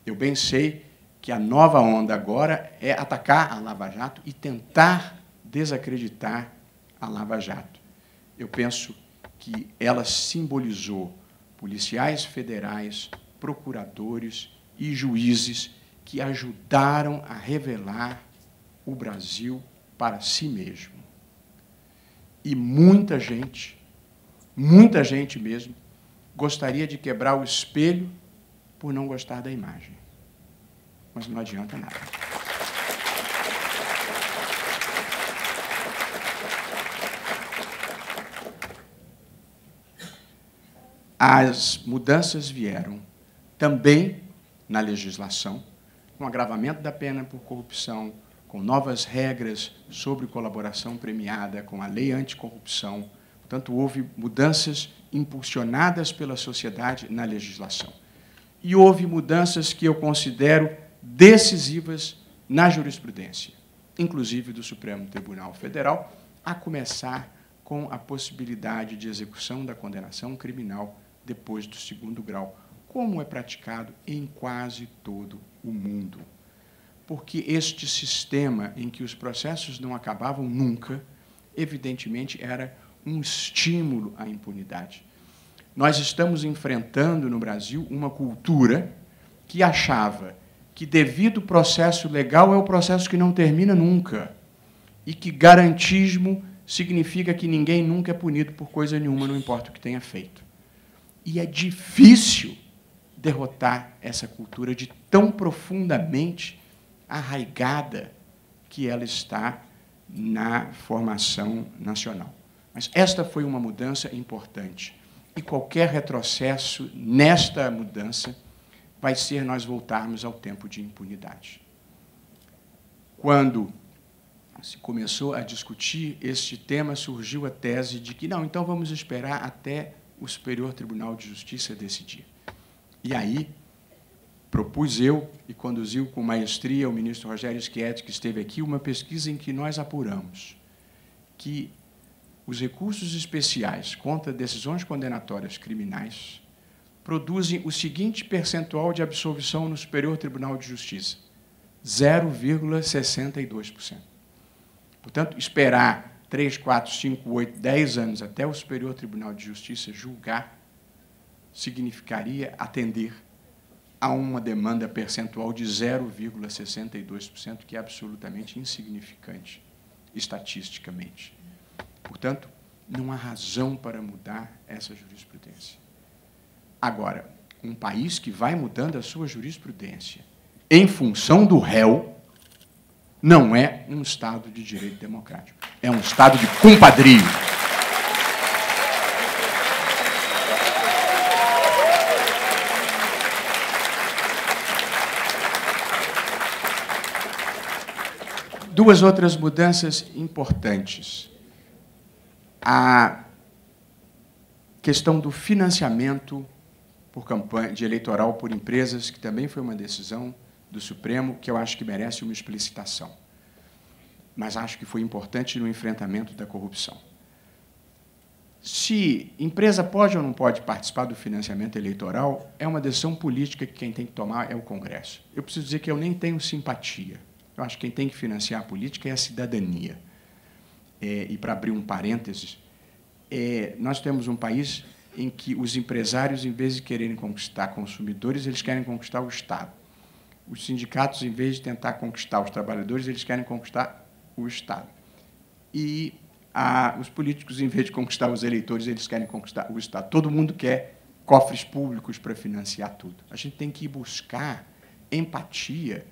Eu bem sei que a nova onda agora é atacar a Lava Jato e tentar desacreditar a Lava Jato. Eu penso que ela simbolizou policiais federais, procuradores e juízes que ajudaram a revelar o Brasil para si mesmo. E muita gente mesmo, gostaria de quebrar o espelho por não gostar da imagem. Mas não adianta nada. As mudanças vieram também na legislação, com agravamento da pena por corrupção, com novas regras sobre colaboração premiada, com a lei anticorrupção. Portanto, houve mudanças impulsionadas pela sociedade na legislação. E houve mudanças que eu considero decisivas na jurisprudência, inclusive do Supremo Tribunal Federal, a começar com a possibilidade de execução da condenação criminal depois do 2º grau, como é praticado em quase todo o mundo. Porque este sistema em que os processos não acabavam nunca, evidentemente, era um estímulo à impunidade. Nós estamos enfrentando no Brasil uma cultura que achava que devido processo legal é o processo que não termina nunca e que garantismo significa que ninguém nunca é punido por coisa nenhuma, não importa o que tenha feito. E é difícil derrotar essa cultura de tão profundamente arraigada que ela está na formação nacional. Mas esta foi uma mudança importante. E qualquer retrocesso nesta mudança vai ser nós voltarmos ao tempo de impunidade. Quando se começou a discutir este tema, surgiu a tese de que, não, então vamos esperar até o Superior Tribunal de Justiça decidir. E aí, propus eu, e conduziu com maestria o ministro Rogério Schietti, que esteve aqui, uma pesquisa em que nós apuramos que os recursos especiais contra decisões condenatórias criminais produzem o seguinte percentual de absolvição no Superior Tribunal de Justiça: 0,62%. Portanto, esperar 3, 4, 5, 8, 10 anos até o Superior Tribunal de Justiça julgar significaria atender a uma demanda percentual de 0,62%, que é absolutamente insignificante estatisticamente. Portanto, não há razão para mudar essa jurisprudência. Agora, um país que vai mudando a sua jurisprudência em função do réu não é um Estado de direito democrático. É um Estado de compadrio. Duas outras mudanças importantes. A questão do financiamento por campanha de eleitoral por empresas, que também foi uma decisão do Supremo, que eu acho que merece uma explicitação. Mas acho que foi importante no enfrentamento da corrupção. Se empresa pode ou não pode participar do financiamento eleitoral, é uma decisão política que quem tem que tomar é o Congresso. Eu preciso dizer que eu nem tenho simpatia. Eu acho que quem tem que financiar a política é a cidadania. E, para abrir um parênteses, nós temos um país em que os empresários, em vez de quererem conquistar consumidores, eles querem conquistar o Estado. Os sindicatos, em vez de tentar conquistar os trabalhadores, eles querem conquistar o Estado. E os políticos, em vez de conquistar os eleitores, eles querem conquistar o Estado. Todo mundo quer cofres públicos para financiar tudo. A gente tem que ir buscar empatia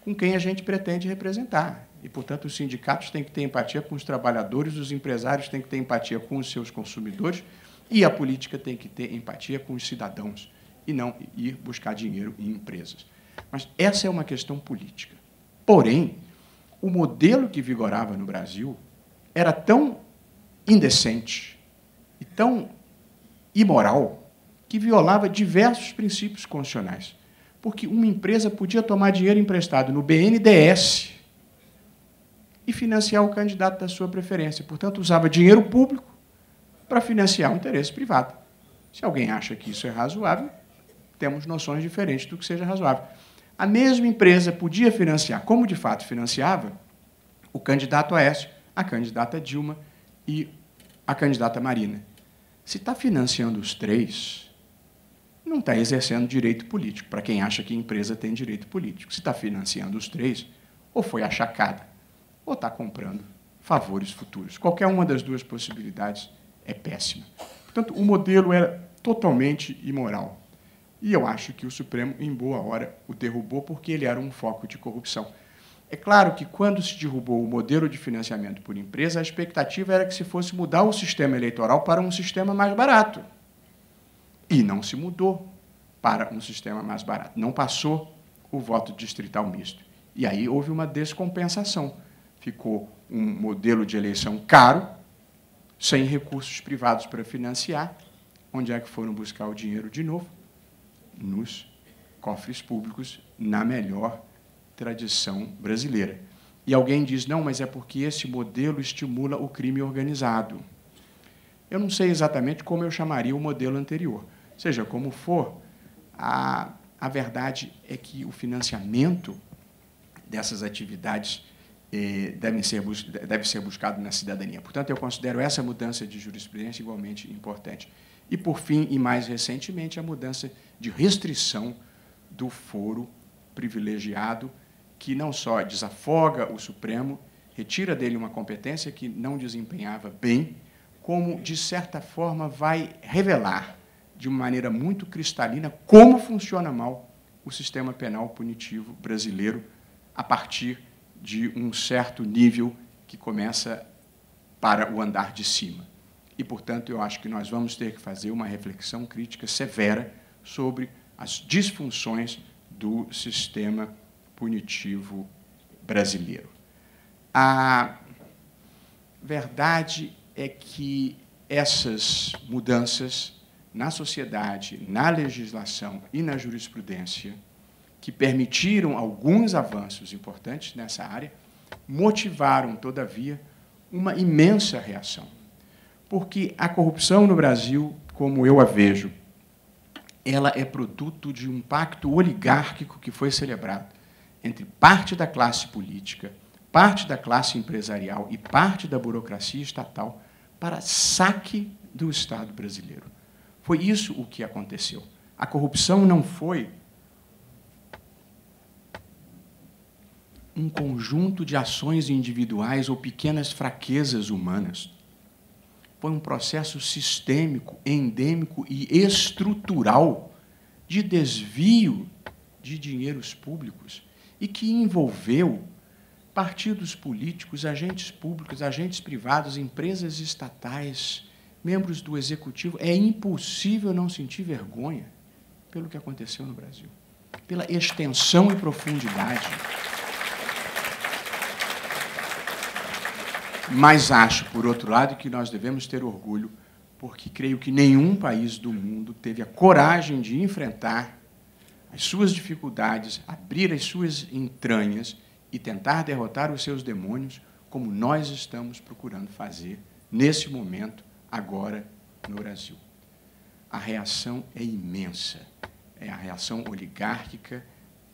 com quem a gente pretende representar. E, portanto, os sindicatos têm que ter empatia com os trabalhadores, os empresários têm que ter empatia com os seus consumidores, e a política tem que ter empatia com os cidadãos, e não ir buscar dinheiro em empresas. Mas essa é uma questão política. Porém, o modelo que vigorava no Brasil era tão indecente e tão imoral que violava diversos princípios constitucionais. Porque uma empresa podia tomar dinheiro emprestado no BNDES e financiar o candidato da sua preferência. Portanto, usava dinheiro público para financiar um interesse privado. Se alguém acha que isso é razoável, temos noções diferentes do que seja razoável. A mesma empresa podia financiar, como de fato financiava, o candidato Aécio, a candidata Dilma e a candidata Marina. Se está financiando os três, não está exercendo direito político, para quem acha que a empresa tem direito político. Se está financiando os três, ou foi achacada, ou está comprando favores futuros. Qualquer uma das duas possibilidades é péssima. Portanto, o modelo era totalmente imoral. E eu acho que o Supremo, em boa hora, o derrubou porque ele era um foco de corrupção. É claro que, quando se derrubou o modelo de financiamento por empresa, a expectativa era que se fosse mudar o sistema eleitoral para um sistema mais barato. E não se mudou para um sistema mais barato. Não passou o voto distrital misto. E aí houve uma descompensação. Ficou um modelo de eleição caro, sem recursos privados para financiar. Onde é que foram buscar o dinheiro de novo? Nos cofres públicos, na melhor tradição brasileira. E alguém diz, não, mas é porque esse modelo estimula o crime organizado. Eu não sei exatamente como eu chamaria o modelo anterior. Seja como for, a verdade é que o financiamento dessas atividades deve ser buscado na cidadania. Portanto, eu considero essa mudança de jurisprudência igualmente importante. E, por fim, e mais recentemente, a mudança de restrição do foro privilegiado, que não só desafoga o Supremo, retira dele uma competência que não desempenhava bem, como, de certa forma, vai revelar, de uma maneira muito cristalina, como funciona mal o sistema penal punitivo brasileiro a partir de um certo nível que começa para o andar de cima. E, portanto, eu acho que nós vamos ter que fazer uma reflexão crítica severa sobre as disfunções do sistema punitivo brasileiro. A verdade é que essas mudanças na sociedade, na legislação e na jurisprudência, que permitiram alguns avanços importantes nessa área, motivaram, todavia, uma imensa reação. Porque a corrupção no Brasil, como eu a vejo, ela é produto de um pacto oligárquico que foi celebrado entre parte da classe política, parte da classe empresarial e parte da burocracia estatal para saque do Estado brasileiro. Foi isso o que aconteceu. A corrupção não foi um conjunto de ações individuais ou pequenas fraquezas humanas. Foi um processo sistêmico, endêmico e estrutural de desvio de dinheiros públicos e que envolveu partidos políticos, agentes públicos, agentes privados, empresas estatais, membros do Executivo. É impossível não sentir vergonha pelo que aconteceu no Brasil, pela extensão e profundidade. Mas acho, por outro lado, que nós devemos ter orgulho, porque creio que nenhum país do mundo teve a coragem de enfrentar as suas dificuldades, abrir as suas entranhas e tentar derrotar os seus demônios, como nós estamos procurando fazer nesse momento, agora, no Brasil. A reação é imensa. É a reação oligárquica,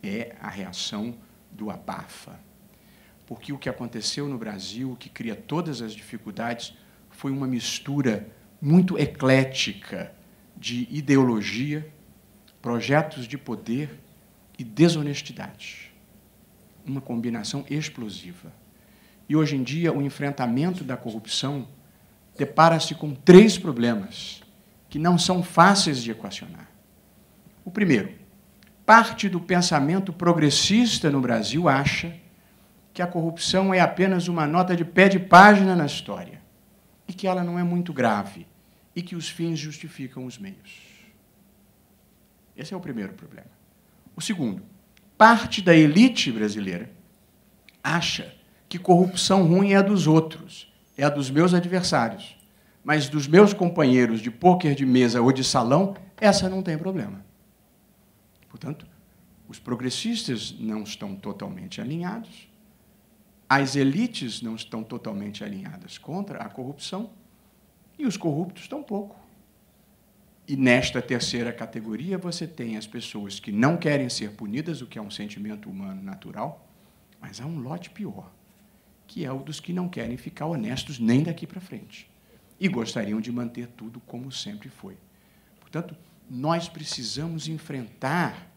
é a reação do abafa. Porque o que aconteceu no Brasil, o que cria todas as dificuldades, foi uma mistura muito eclética de ideologia, projetos de poder e desonestidade. Uma combinação explosiva. E, hoje em dia, o enfrentamento da corrupção depara-se com 3 problemas que não são fáceis de equacionar. O primeiro, parte do pensamento progressista no Brasil acha que a corrupção é apenas uma nota de pé de página na história e que ela não é muito grave e que os fins justificam os meios. Esse é o primeiro problema. O segundo, parte da elite brasileira acha que corrupção ruim é a dos outros, é a dos meus adversários, mas dos meus companheiros de pôquer de mesa ou de salão, essa não tem problema. Portanto, os progressistas não estão totalmente alinhados, as elites não estão totalmente alinhadas contra a corrupção e os corruptos tampouco. E nesta terceira categoria você tem as pessoas que não querem ser punidas, o que é um sentimento humano natural, mas há um lote pior, que é o dos que não querem ficar honestos nem daqui para frente e gostariam de manter tudo como sempre foi. Portanto, nós precisamos enfrentar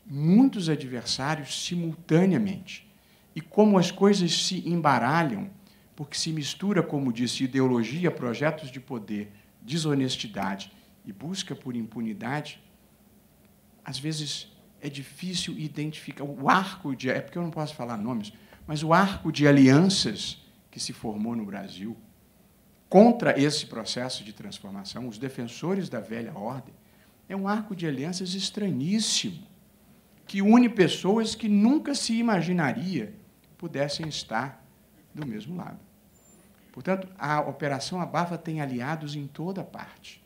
muitos adversários simultaneamente. E como as coisas se embaralham, porque se mistura, como disse, ideologia, projetos de poder, desonestidade e busca por impunidade, às vezes é difícil identificar o arco de... É porque eu não posso falar nomes, mas o arco de alianças que se formou no Brasil contra esse processo de transformação, os defensores da velha ordem, é um arco de alianças estranhíssimo, que une pessoas que nunca se imaginaria pudessem estar do mesmo lado. Portanto, a Operação Abafa tem aliados em toda parte.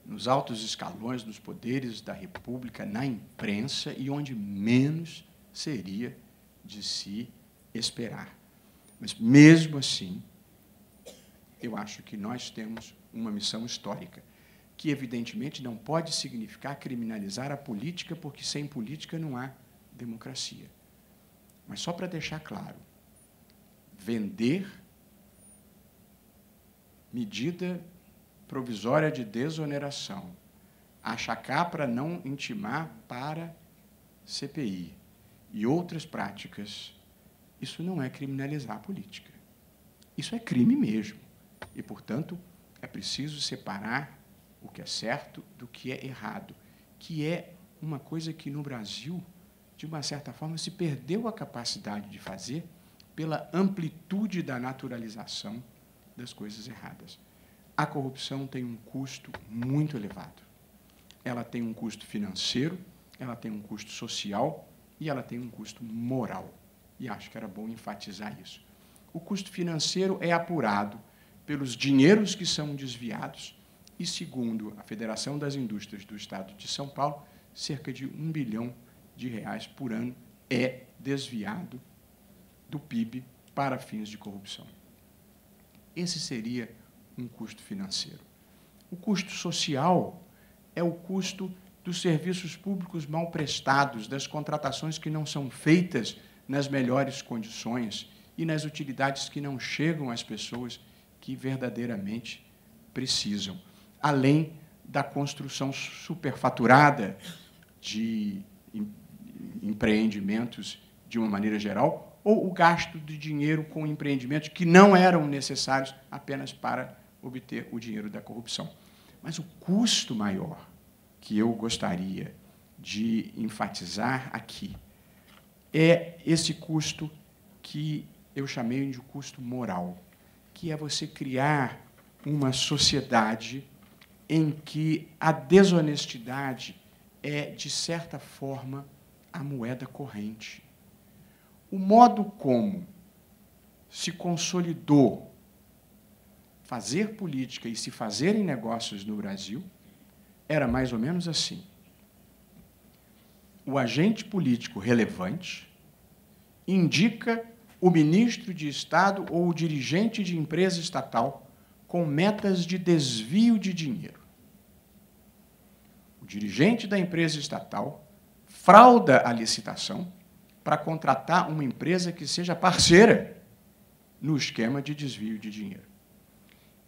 Nos altos escalões dos poderes da República, na imprensa e onde menos seria de se esperar. Mas, mesmo assim, eu acho que nós temos uma missão histórica, que, evidentemente, não pode significar criminalizar a política, porque sem política não há democracia. Mas só para deixar claro, vender medida provisória de desoneração, achacar para não intimar para CPI e outras práticas, isso não é criminalizar a política. Isso é crime mesmo. E, portanto, é preciso separar o que é certo do que é errado, que é uma coisa que, no Brasil, de uma certa forma, se perdeu a capacidade de fazer pela amplitude da naturalização das coisas erradas. A corrupção tem um custo muito elevado. Ela tem um custo financeiro, ela tem um custo social e ela tem um custo moral. E acho que era bom enfatizar isso. O custo financeiro é apurado pelos dinheiros que são desviados e, segundo a Federação das Indústrias do Estado de São Paulo, cerca de R$1 bilhão por ano é desviado do PIB para fins de corrupção. Esse seria um custo financeiro. O custo social é o custo dos serviços públicos mal prestados, das contratações que não são feitas nas melhores condições e nas utilidades que não chegam às pessoas que verdadeiramente precisam, além da construção superfaturada de empreendimentos de uma maneira geral, ou o gasto de dinheiro com empreendimentos que não eram necessários apenas para obter o dinheiro da corrupção. Mas o custo maior que eu gostaria de enfatizar aqui é esse custo que eu chamei de custo moral, que é você criar uma sociedade em que a desonestidade é, de certa forma, a moeda corrente. O modo como se consolidou fazer política e se fazerem negócios no Brasil era mais ou menos assim. O agente político relevante indica o ministro de Estado ou o dirigente de empresa estatal com metas de desvio de dinheiro. O dirigente da empresa estatal frauda a licitação para contratar uma empresa que seja parceira no esquema de desvio de dinheiro.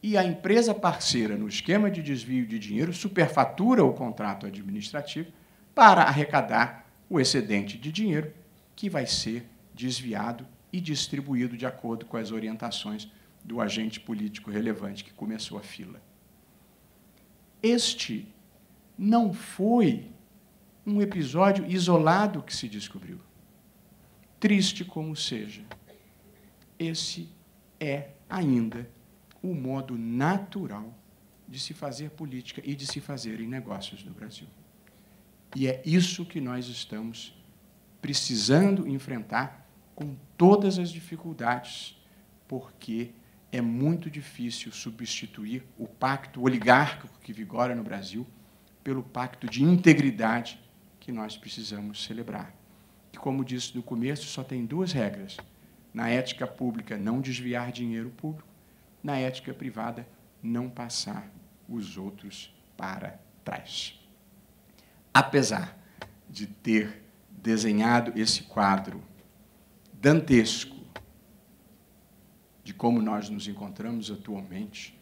E a empresa parceira no esquema de desvio de dinheiro superfatura o contrato administrativo para arrecadar o excedente de dinheiro que vai ser desviado e distribuído de acordo com as orientações do agente político relevante que começou a fila. Este não foi um episódio isolado que se descobriu. Triste como seja, esse é ainda o modo natural de se fazer política e de se fazerem negócios no Brasil. E é isso que nós estamos precisando enfrentar com todas as dificuldades, porque é muito difícil substituir o pacto oligárquico que vigora no Brasil pelo pacto de integridade que nós precisamos celebrar. E, como disse no começo, só tem duas regras. Na ética pública, não desviar dinheiro público. Na ética privada, não passar os outros para trás. Apesar de ter desenhado esse quadro dantesco de como nós nos encontramos atualmente,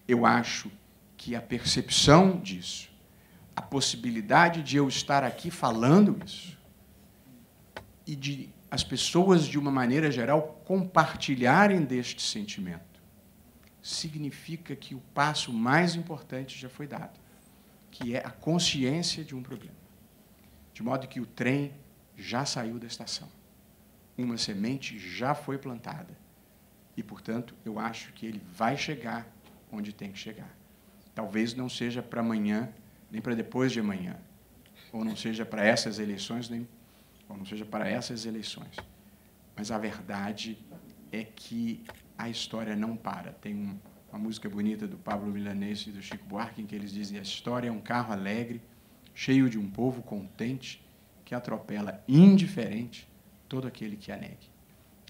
eu acho que a percepção disso, a possibilidade de eu estar aqui falando isso, e de as pessoas, de uma maneira geral, compartilharem deste sentimento, significa que o passo mais importante já foi dado, que é a consciência de um problema. De modo que o trem já saiu da estação. Uma semente já foi plantada. E, portanto, eu acho que ele vai chegar onde tem que chegar. Talvez não seja para amanhã, nem para depois de amanhã, ou não seja para essas eleições, ou não seja para essas eleições. Mas a verdade é que a história não para. Tem uma música bonita do Pablo Milanese e do Chico Buarque, em que eles dizem: a história é um carro alegre, cheio de um povo contente, que atropela indiferente todo aquele que a negue.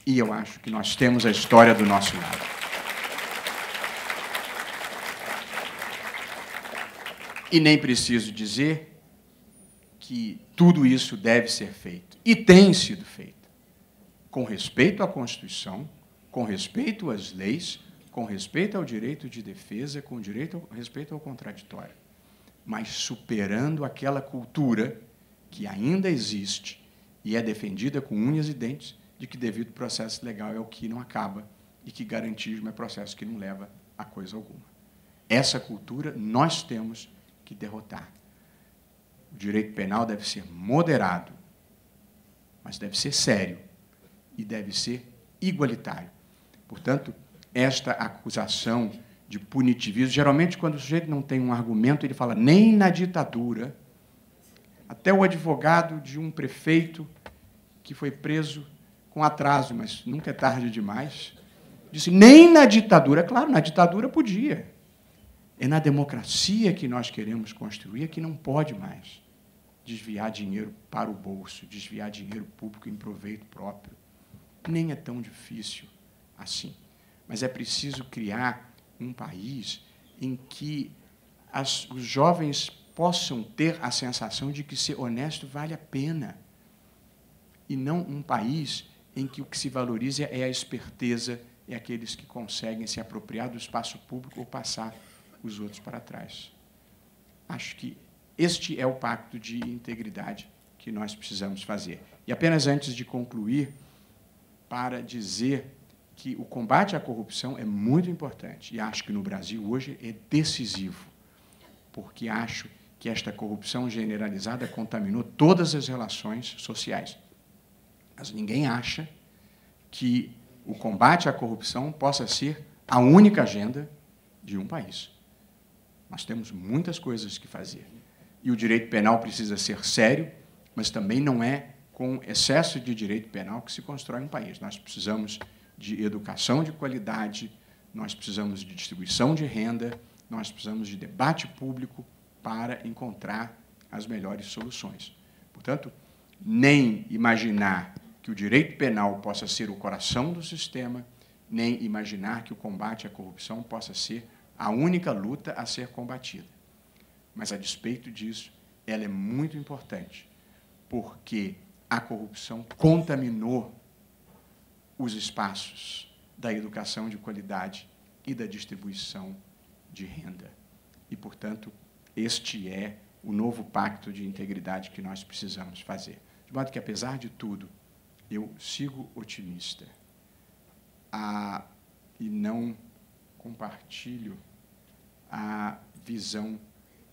E eu acho que nós temos a história do nosso lado. E nem preciso dizer que tudo isso deve ser feito. E tem sido feito. Com respeito à Constituição, com respeito às leis, com respeito ao direito de defesa, com respeito ao contraditório, mas superando aquela cultura que ainda existe e é defendida com unhas e dentes de que devido processo legal é o que não acaba e que garantismo é processo que não leva a coisa alguma. Essa cultura nós temos que derrotar. O direito penal deve ser moderado, mas deve ser sério e deve ser igualitário. Portanto, esta acusação de punitivismo, geralmente, quando o sujeito não tem um argumento, ele fala, nem na ditadura, até o advogado de um prefeito que foi preso com atraso, mas nunca é tarde demais, disse, nem na ditadura. Claro, na ditadura podia. É na democracia que nós queremos construir que não pode mais desviar dinheiro para o bolso, desviar dinheiro público em proveito próprio. Nem é tão difícil assim. Mas é preciso criar um país em que os jovens possam ter a sensação de que ser honesto vale a pena. E não um país em que o que se valoriza é a esperteza, é aqueles que conseguem se apropriar do espaço público ou passar os outros para trás. Acho que este é o pacto de integridade que nós precisamos fazer. E apenas antes de concluir, para dizer que o combate à corrupção é muito importante, e acho que no Brasil hoje é decisivo, porque acho que esta corrupção generalizada contaminou todas as relações sociais. Mas ninguém acha que o combate à corrupção possa ser a única agenda de um país. Nós temos muitas coisas que fazer. E o direito penal precisa ser sério, mas também não é com excesso de direito penal que se constrói um país. Nós precisamos de educação de qualidade, nós precisamos de distribuição de renda, nós precisamos de debate público para encontrar as melhores soluções. Portanto, nem imaginar que o direito penal possa ser o coração do sistema, nem imaginar que o combate à corrupção possa ser a única luta a ser combatida. Mas, a despeito disso, ela é muito importante, porque a corrupção contaminou os espaços da educação de qualidade e da distribuição de renda. E, portanto, este é o novo pacto de integridade que nós precisamos fazer. De modo que, apesar de tudo, eu sigo otimista e não compartilho a visão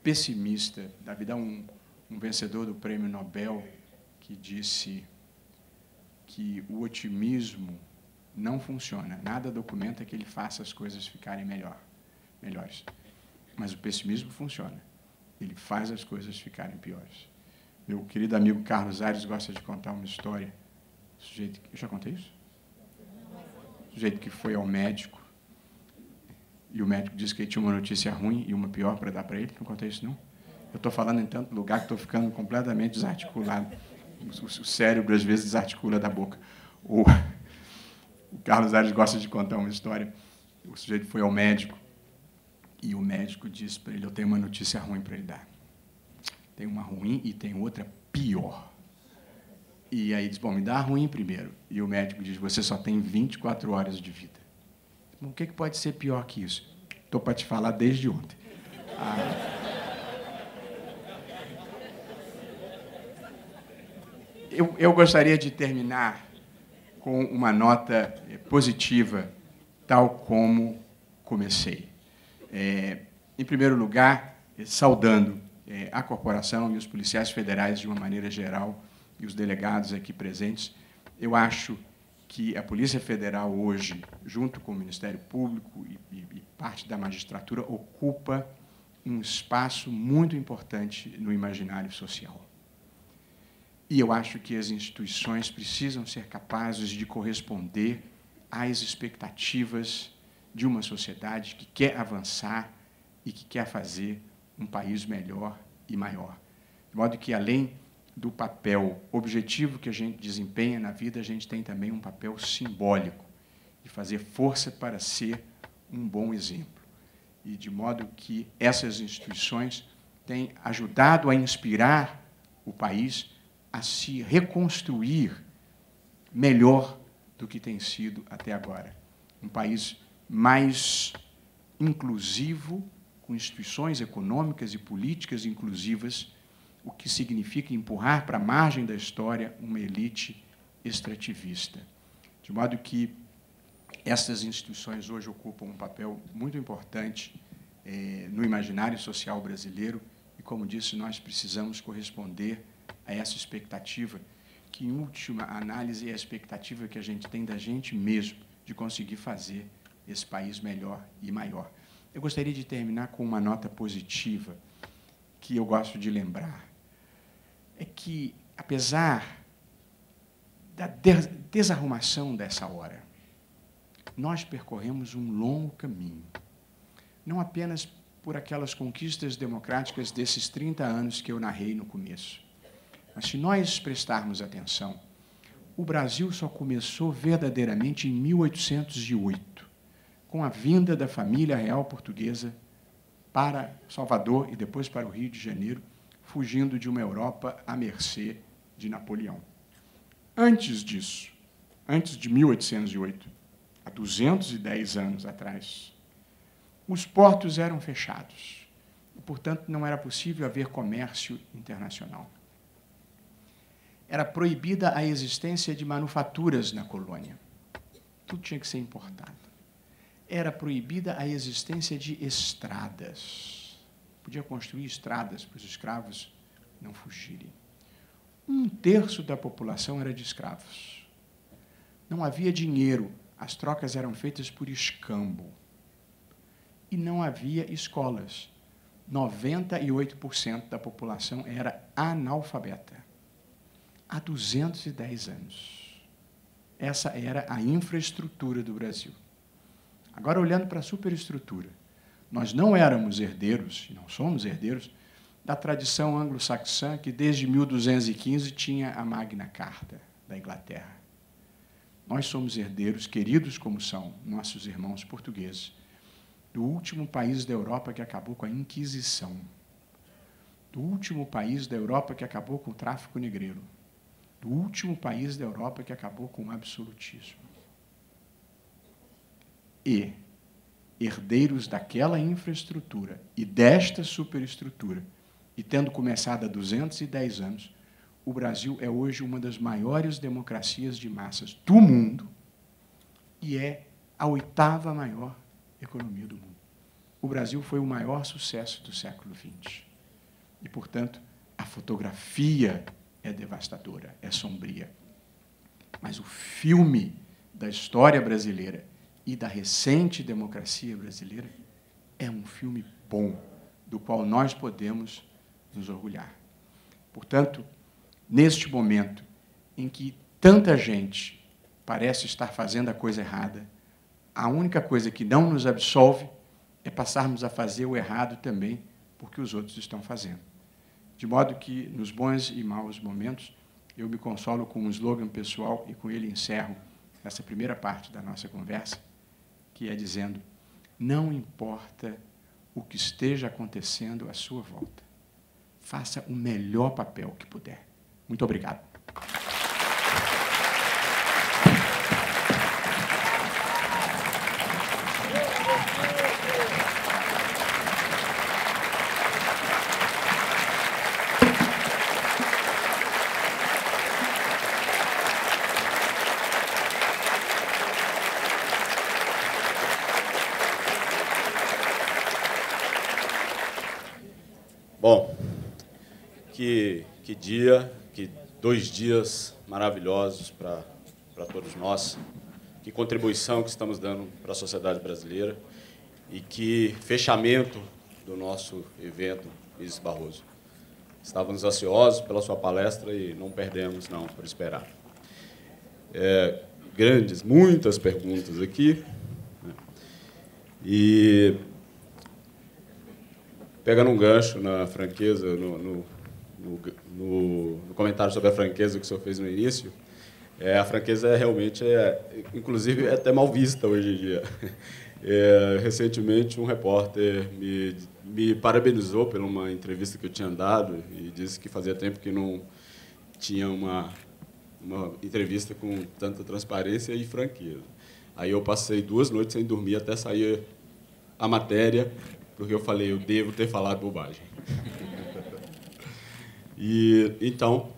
pessimista da vida. Um vencedor do Prêmio Nobel que disse que o otimismo não funciona. Nada documenta que ele faça as coisas ficarem melhores. Mas o pessimismo funciona. Ele faz as coisas ficarem piores. Meu querido amigo Carlos Aires gosta de contar uma história. Eu já contei isso? O sujeito que foi ao médico e o médico disse que ele tinha uma notícia ruim e uma pior para dar para ele. Não contei isso, não? Eu estou falando em tanto lugar que estou ficando completamente desarticulado. O cérebro, às vezes, desarticula da boca. O Carlos Aires gosta de contar uma história. O sujeito foi ao médico e o médico disse para ele, eu tenho uma notícia ruim para ele dar. Tem uma ruim e tem outra pior. E aí diz, bom, me dá a ruim primeiro. E o médico diz, você só tem 24 horas de vida. Bom, o que pode ser pior que isso? Estou para te falar desde ontem. Eu gostaria de terminar com uma nota positiva, tal como comecei. Em primeiro lugar, saudando a corporação e os policiais federais de uma maneira geral, e os delegados aqui presentes, eu acho que a Polícia Federal hoje, junto com o Ministério Público e parte da magistratura, ocupa um espaço muito importante no imaginário social. E eu acho que as instituições precisam ser capazes de corresponder às expectativas de uma sociedade que quer avançar e que quer fazer um país melhor e maior. De modo que, além do papel objetivo que a gente desempenha na vida, a gente tem também um papel simbólico, de fazer força para ser um bom exemplo. E de modo que essas instituições têm ajudado a inspirar o país a se reconstruir melhor do que tem sido até agora. um país mais inclusivo, com instituições econômicas e políticas inclusivas, o que significa empurrar para a margem da história uma elite extrativista. De modo que essas instituições hoje ocupam um papel muito importante no imaginário social brasileiro e, como disse, nós precisamos corresponder a essa expectativa, que, em última análise, é a expectativa que a gente tem da gente mesmo, de conseguir fazer esse país melhor e maior. Eu gostaria de terminar com uma nota positiva, que eu gosto de lembrar. É que, apesar da desarrumação dessa hora, nós percorremos um longo caminho, não apenas por aquelas conquistas democráticas desses 30 anos que eu narrei no começo, mas, se nós prestarmos atenção, o Brasil só começou verdadeiramente em 1808, com a vinda da família real portuguesa para Salvador e depois para o Rio de Janeiro, fugindo de uma Europa à mercê de Napoleão. Antes disso, antes de 1808, há 210 anos atrás, os portos eram fechados e, portanto, não era possível haver comércio internacional. Era proibida a existência de manufaturas na colônia. Tudo tinha que ser importado. Era proibida a existência de estradas. Podia construir estradas para os escravos não fugirem. 1/3 da população era de escravos. Não havia dinheiro, as trocas eram feitas por escambo. E não havia escolas. 98% da população era analfabeta. Há 210 anos. Essa era a infraestrutura do Brasil. Agora, olhando para a superestrutura, nós não éramos herdeiros, e não somos herdeiros, da tradição anglo-saxã, que desde 1215 tinha a Magna Carta da Inglaterra. Nós somos herdeiros, queridos como são nossos irmãos portugueses, do último país da Europa que acabou com a Inquisição, do último país da Europa que acabou com o tráfico negreiro, do último país da Europa que acabou com o absolutismo. E herdeiros daquela infraestrutura e desta superestrutura, e tendo começado há 210 anos, o Brasil é hoje uma das maiores democracias de massas do mundo e é a 8ª maior economia do mundo. O Brasil foi o maior sucesso do século XX. E, portanto, a fotografia é devastadora, é sombria. Mas o filme da história brasileira e da recente democracia brasileira é um filme bom, do qual nós podemos nos orgulhar. Portanto, neste momento em que tanta gente parece estar fazendo a coisa errada, a única coisa que não nos absolve é passarmos a fazer o errado também, porque os outros estão fazendo. De modo que, nos bons e maus momentos, eu me consolo com um slogan pessoal e com ele encerro essa primeira parte da nossa conversa, que é dizendo: não importa o que esteja acontecendo à sua volta, faça o melhor papel que puder. Muito obrigado. Bom, que dia, que 2 dias maravilhosos para todos nós, que contribuição que estamos dando para a sociedade brasileira e que fechamento do nosso evento, Mises Barroso. Estávamos ansiosos pela sua palestra e não perdemos, não, por esperar. Muitas perguntas aqui, né? E pegando um gancho na franqueza, no comentário sobre a franqueza que o senhor fez no início, a franqueza realmente inclusive, é até mal vista hoje em dia. Recentemente, um repórter me parabenizou por uma entrevista que eu tinha dado e disse que fazia tempo que não tinha uma entrevista com tanta transparência e franqueza. Aí eu passei 2 noites sem dormir até sair a matéria, porque eu falei, eu devo ter falado bobagem. E, então,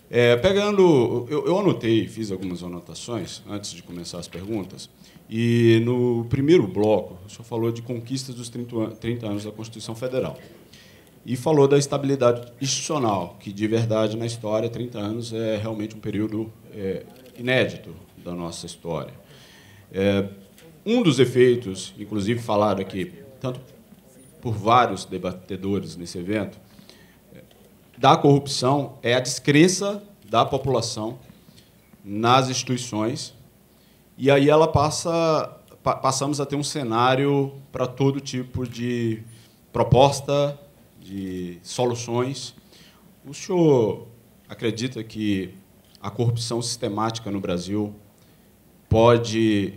eu anotei, fiz algumas anotações antes de começar as perguntas, e no primeiro bloco, o senhor falou de conquistas dos 30 anos da Constituição Federal. E falou da estabilidade institucional, que, de verdade, na história, 30 anos é realmente um período inédito da nossa história. Um dos efeitos, inclusive falado aqui, tanto por vários debatedores nesse evento, da corrupção é a descrença da população nas instituições, e aí ela passamos a ter um cenário para todo tipo de proposta, de soluções. O senhor acredita que a corrupção sistemática no Brasil pode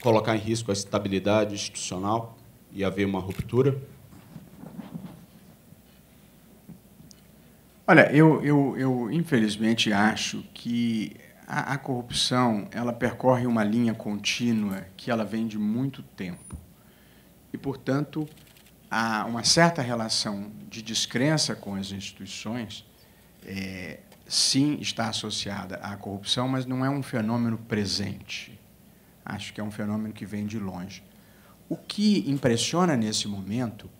colocar em risco a estabilidade institucional e haver uma ruptura? Olha, eu infelizmente acho que a corrupção ela percorre uma linha contínua que ela vem de muito tempo. E, portanto, há uma certa relação de descrença com as instituições, sim, está associada à corrupção, mas não é um fenômeno presente. Acho que é um fenômeno que vem de longe. O que impressiona nesse momento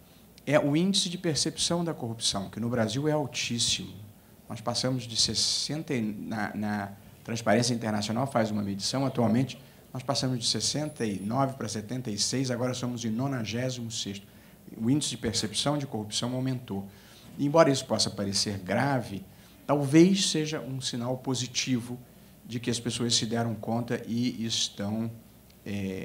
é o índice de percepção da corrupção, que no Brasil é altíssimo. Nós passamos de 60, na Transparência Internacional faz uma medição, atualmente nós passamos de 69 para 76, agora somos em 96º. O índice de percepção de corrupção aumentou. E, embora isso possa parecer grave, talvez seja um sinal positivo de que as pessoas se deram conta e estão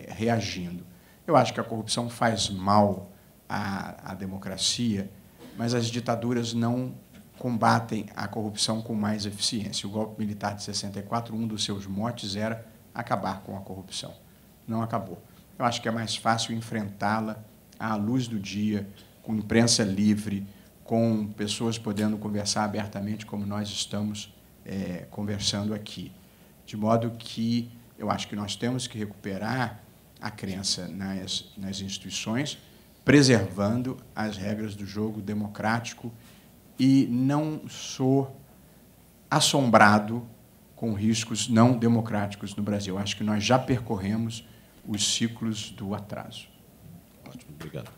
reagindo. Eu acho que a corrupção faz mal à democracia, mas as ditaduras não combatem a corrupção com mais eficiência. O golpe militar de 64, um dos seus motes era acabar com a corrupção. Não acabou. Eu acho que é mais fácil enfrentá-la à luz do dia, com imprensa livre, com pessoas podendo conversar abertamente como nós estamos conversando aqui. De modo que eu acho que nós temos que recuperar a crença nas instituições, preservando as regras do jogo democrático, e não sou assombrado com riscos não democráticos no Brasil. Acho que nós já percorremos os ciclos do atraso. Ótimo, obrigado.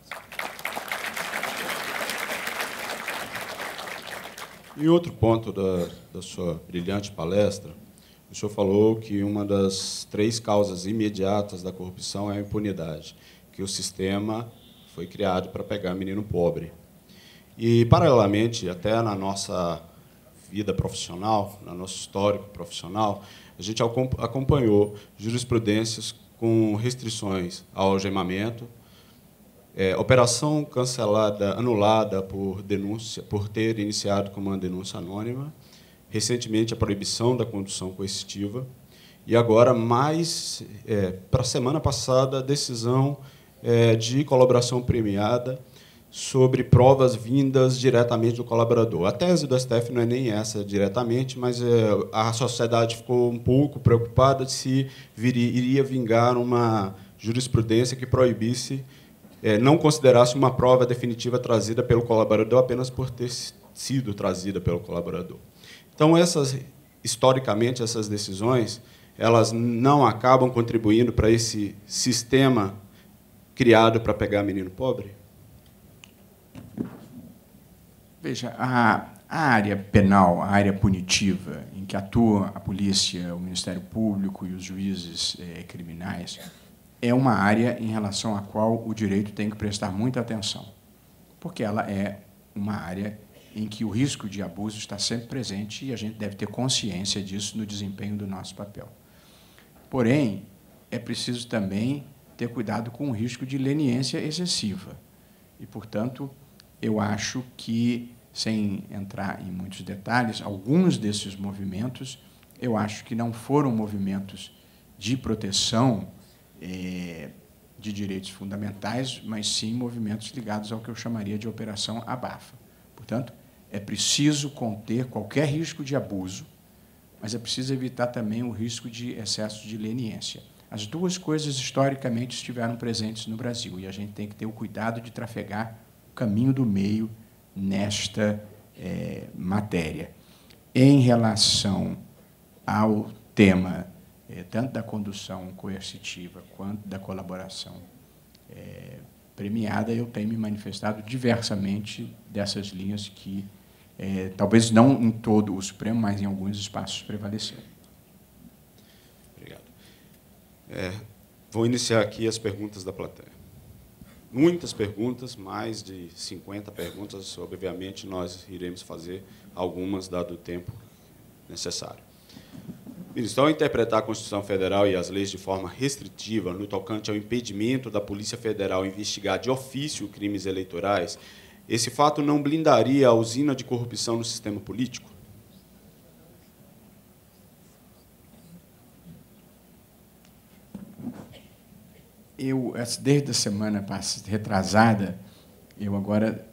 Em outro ponto da sua brilhante palestra, o senhor falou que uma das 3 causas imediatas da corrupção é a impunidade, que o sistema foi criado para pegar menino pobre. E, paralelamente, até na nossa vida profissional, no nosso histórico profissional, a gente acompanhou jurisprudências com restrições ao algemamento, operação cancelada, anulada por ter iniciado com uma denúncia anônima, recentemente a proibição da condução coercitiva, e agora, para a semana passada, a decisão de colaboração premiada sobre provas vindas diretamente do colaborador. A tese do STF não é nem essa diretamente, mas a sociedade ficou um pouco preocupada de se iria vingar uma jurisprudência que proibisse, não considerasse uma prova definitiva trazida pelo colaborador apenas por ter sido trazida pelo colaborador. Então, historicamente, essas decisões, elas não acabam contribuindo para esse sistema criado para pegar menino pobre? Veja, a área penal, a área punitiva, em que atua a polícia, o Ministério Público e os juízes criminais, é uma área em relação à qual o direito tem que prestar muita atenção, porque ela é uma área em que o risco de abuso está sempre presente e a gente deve ter consciência disso no desempenho do nosso papel. Porém, é preciso também ter cuidado com o risco de leniência excessiva. E, portanto, eu acho que, sem entrar em muitos detalhes, alguns desses movimentos, eu acho que não foram movimentos de proteção de direitos fundamentais, mas sim movimentos ligados ao que eu chamaria de operação abafa. Portanto, é preciso conter qualquer risco de abuso, mas é preciso evitar também o risco de excesso de leniência. As duas coisas, historicamente, estiveram presentes no Brasil, e a gente tem que ter o cuidado de trafegar o caminho do meio nesta matéria. Em relação ao tema tanto da condução coercitiva quanto da colaboração premiada, eu tenho me manifestado diversamente dessas linhas que, talvez não em todo o Supremo, mas em alguns espaços prevaleceram. Obrigado. Vou iniciar aqui as perguntas da plateia. Muitas perguntas, mais de 50 perguntas, obviamente nós iremos fazer algumas, dado o tempo necessário. Ministro, ao interpretar a Constituição Federal e as leis de forma restritiva no tocante ao impedimento da Polícia Federal investigar de ofício crimes eleitorais, esse fato não blindaria a usina de corrupção no sistema político? Desde a semana retrasada, eu agora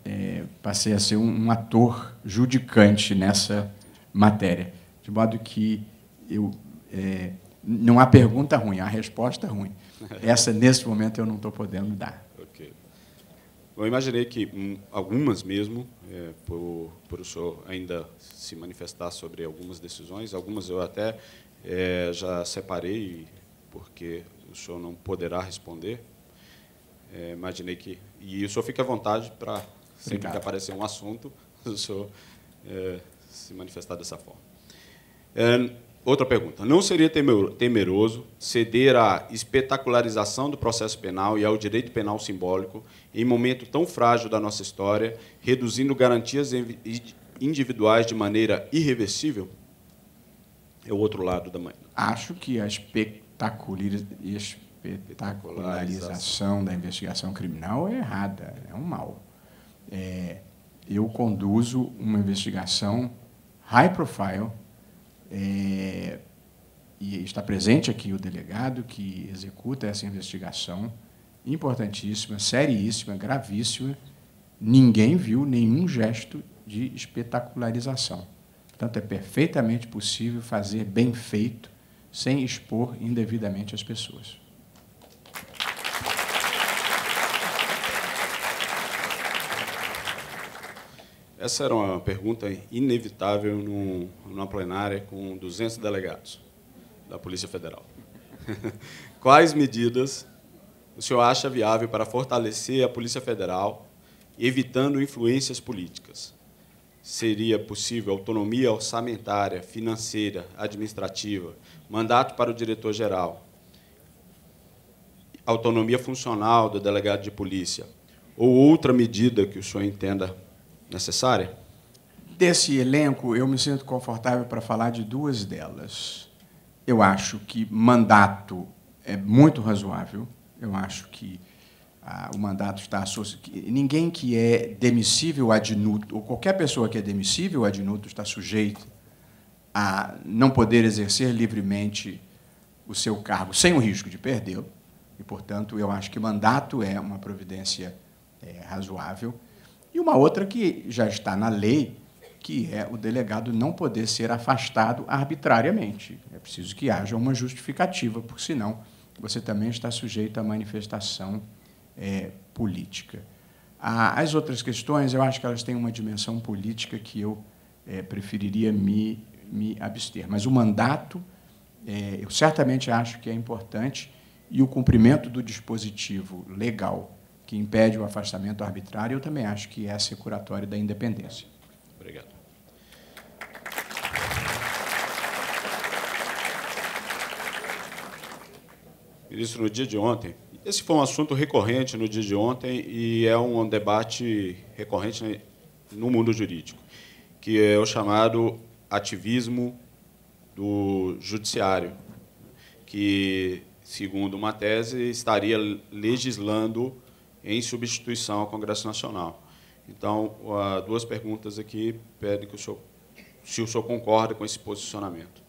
passei a ser um ator judicante nessa matéria, de modo que não há pergunta ruim, há resposta ruim. Essa, nesse momento, eu não estou podendo dar. Ok. Eu imaginei que algumas mesmo, por o senhor ainda se manifestar sobre algumas decisões, algumas eu até já separei, porque o senhor não poderá responder. Imaginei que... E o senhor fica à vontade para, sempre que aparecer um assunto, o senhor se manifestar dessa forma. Outra pergunta. Não seria temeroso ceder à espetacularização do processo penal e ao direito penal simbólico em momento tão frágil da nossa história, reduzindo garantias individuais de maneira irreversível? É o outro lado da moeda. Acho que a espetacularização da investigação criminal é errada, é um mal. Eu conduzo uma investigação high profile, e está presente aqui o delegado que executa essa investigação, importantíssima, seríssima, gravíssima. Ninguém viu nenhum gesto de espetacularização. Portanto, é perfeitamente possível fazer bem feito, sem expor indevidamente as pessoas. Essa era uma pergunta inevitável numa plenária com 200 delegados da Polícia Federal. Quais medidas o senhor acha viável para fortalecer a Polícia Federal, evitando influências políticas? Seria possível autonomia orçamentária, financeira, administrativa, mandato para o diretor-geral, autonomia funcional do delegado de polícia, ou outra medida que o senhor entenda necessária? Desse elenco, eu me sinto confortável para falar de duas delas. Eu acho que mandato é muito razoável. Eu acho que o mandato está associado... Ninguém que é demissível ad nutum, ou qualquer pessoa que é demissível ad nutum, está sujeito a não poder exercer livremente o seu cargo sem o risco de perdê-lo. E, portanto, eu acho que mandato é uma providência razoável. E uma outra que já está na lei, que é o delegado não poder ser afastado arbitrariamente. É preciso que haja uma justificativa, porque, senão, você também está sujeito à manifestação política. As outras questões, eu acho que elas têm uma dimensão política que eu preferiria me abster. Mas o mandato, eu certamente acho que é importante, e o cumprimento do dispositivo legal que impede o afastamento arbitrário, eu também acho que é assecuratório da independência. Obrigado. Ministro, no dia de ontem, esse foi um assunto recorrente no dia de ontem e é um debate recorrente no mundo jurídico, que é o chamado ativismo do judiciário, que, segundo uma tese, estaria legislando em substituição ao Congresso Nacional. Então, duas perguntas aqui pedem que se o senhor concorda com esse posicionamento.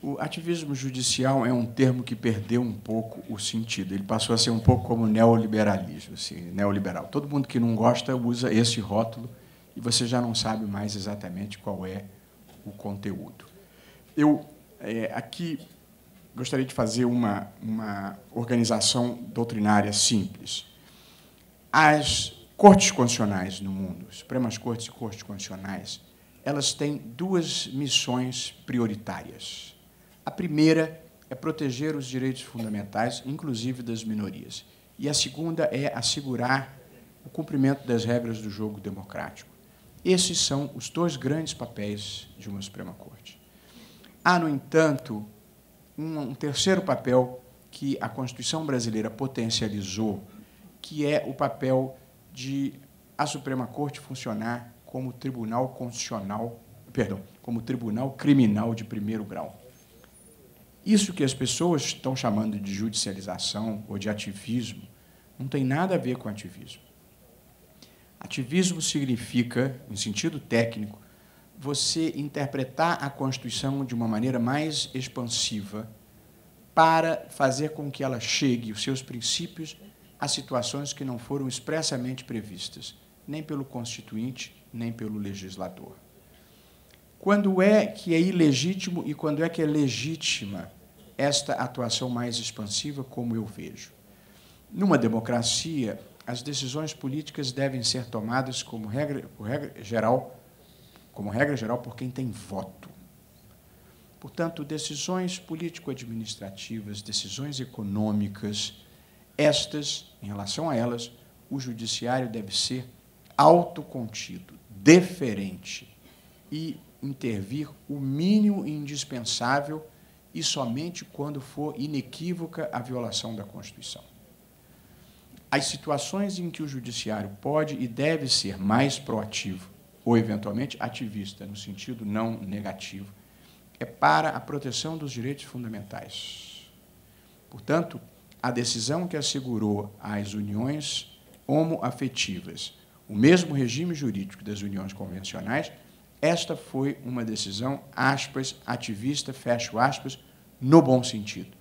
O ativismo judicial é um termo que perdeu um pouco o sentido. Ele passou a ser um pouco como neoliberalismo, assim, neoliberal. Todo mundo que não gosta usa esse rótulo e você já não sabe mais exatamente qual é o conteúdo. Eu aqui gostaria de fazer uma organização doutrinária simples. As cortes constitucionais no mundo, Supremas Cortes e Cortes Constitucionais, elas têm duas missões prioritárias. A primeira é proteger os direitos fundamentais, inclusive das minorias. E a segunda é assegurar o cumprimento das regras do jogo democrático. Esses são os dois grandes papéis de uma Suprema Corte. Há, no entanto, um terceiro papel que a Constituição brasileira potencializou, que é o papel de a Suprema Corte funcionar como tribunal constitucional, perdão, como tribunal criminal de primeiro grau. Isso que as pessoas estão chamando de judicialização ou de ativismo não tem nada a ver com ativismo. Ativismo significa, em sentido técnico, você interpretar a Constituição de uma maneira mais expansiva para fazer com que ela chegue, os seus princípios, a situações que não foram expressamente previstas, nem pelo Constituinte, nem pelo legislador. Quando é que é ilegítimo e quando é que é legítima esta atuação mais expansiva, como eu vejo? Numa democracia, as decisões políticas devem ser tomadas como regra geral por quem tem voto. Portanto, decisões político-administrativas, decisões econômicas, estas, em relação a elas, o judiciário deve ser autocontido, deferente e intervir o mínimo indispensável e somente quando for inequívoca a violação da Constituição. As situações em que o judiciário pode e deve ser mais proativo ou, eventualmente, ativista, no sentido não negativo, é para a proteção dos direitos fundamentais. Portanto, a decisão que assegurou às uniões homoafetivas o mesmo regime jurídico das uniões convencionais, esta foi uma decisão, aspas, ativista, fecho aspas, no bom sentido.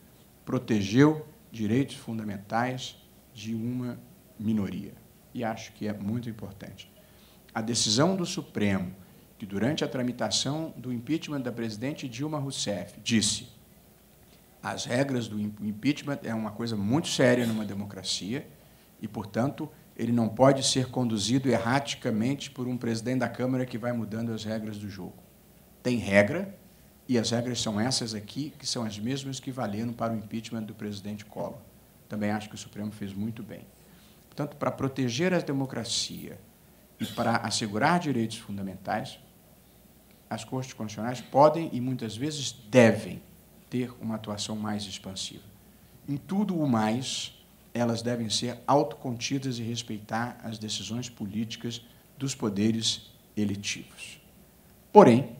Protegeu direitos fundamentais de uma minoria. E acho que é muito importante. A decisão do Supremo, que durante a tramitação do impeachment da presidente Dilma Rousseff disse: as regras do impeachment é uma coisa muito séria numa democracia e, portanto, ele não pode ser conduzido erraticamente por um presidente da Câmara que vai mudando as regras do jogo. Tem regra, e as regras são essas aqui, que são as mesmas que valeram para o impeachment do presidente Collor. Também acho que o Supremo fez muito bem. Portanto, para proteger a democracia e para assegurar direitos fundamentais, as Cortes Constitucionais podem e, muitas vezes, devem ter uma atuação mais expansiva. Em tudo o mais, elas devem ser autocontidas e respeitar as decisões políticas dos poderes eletivos. Porém,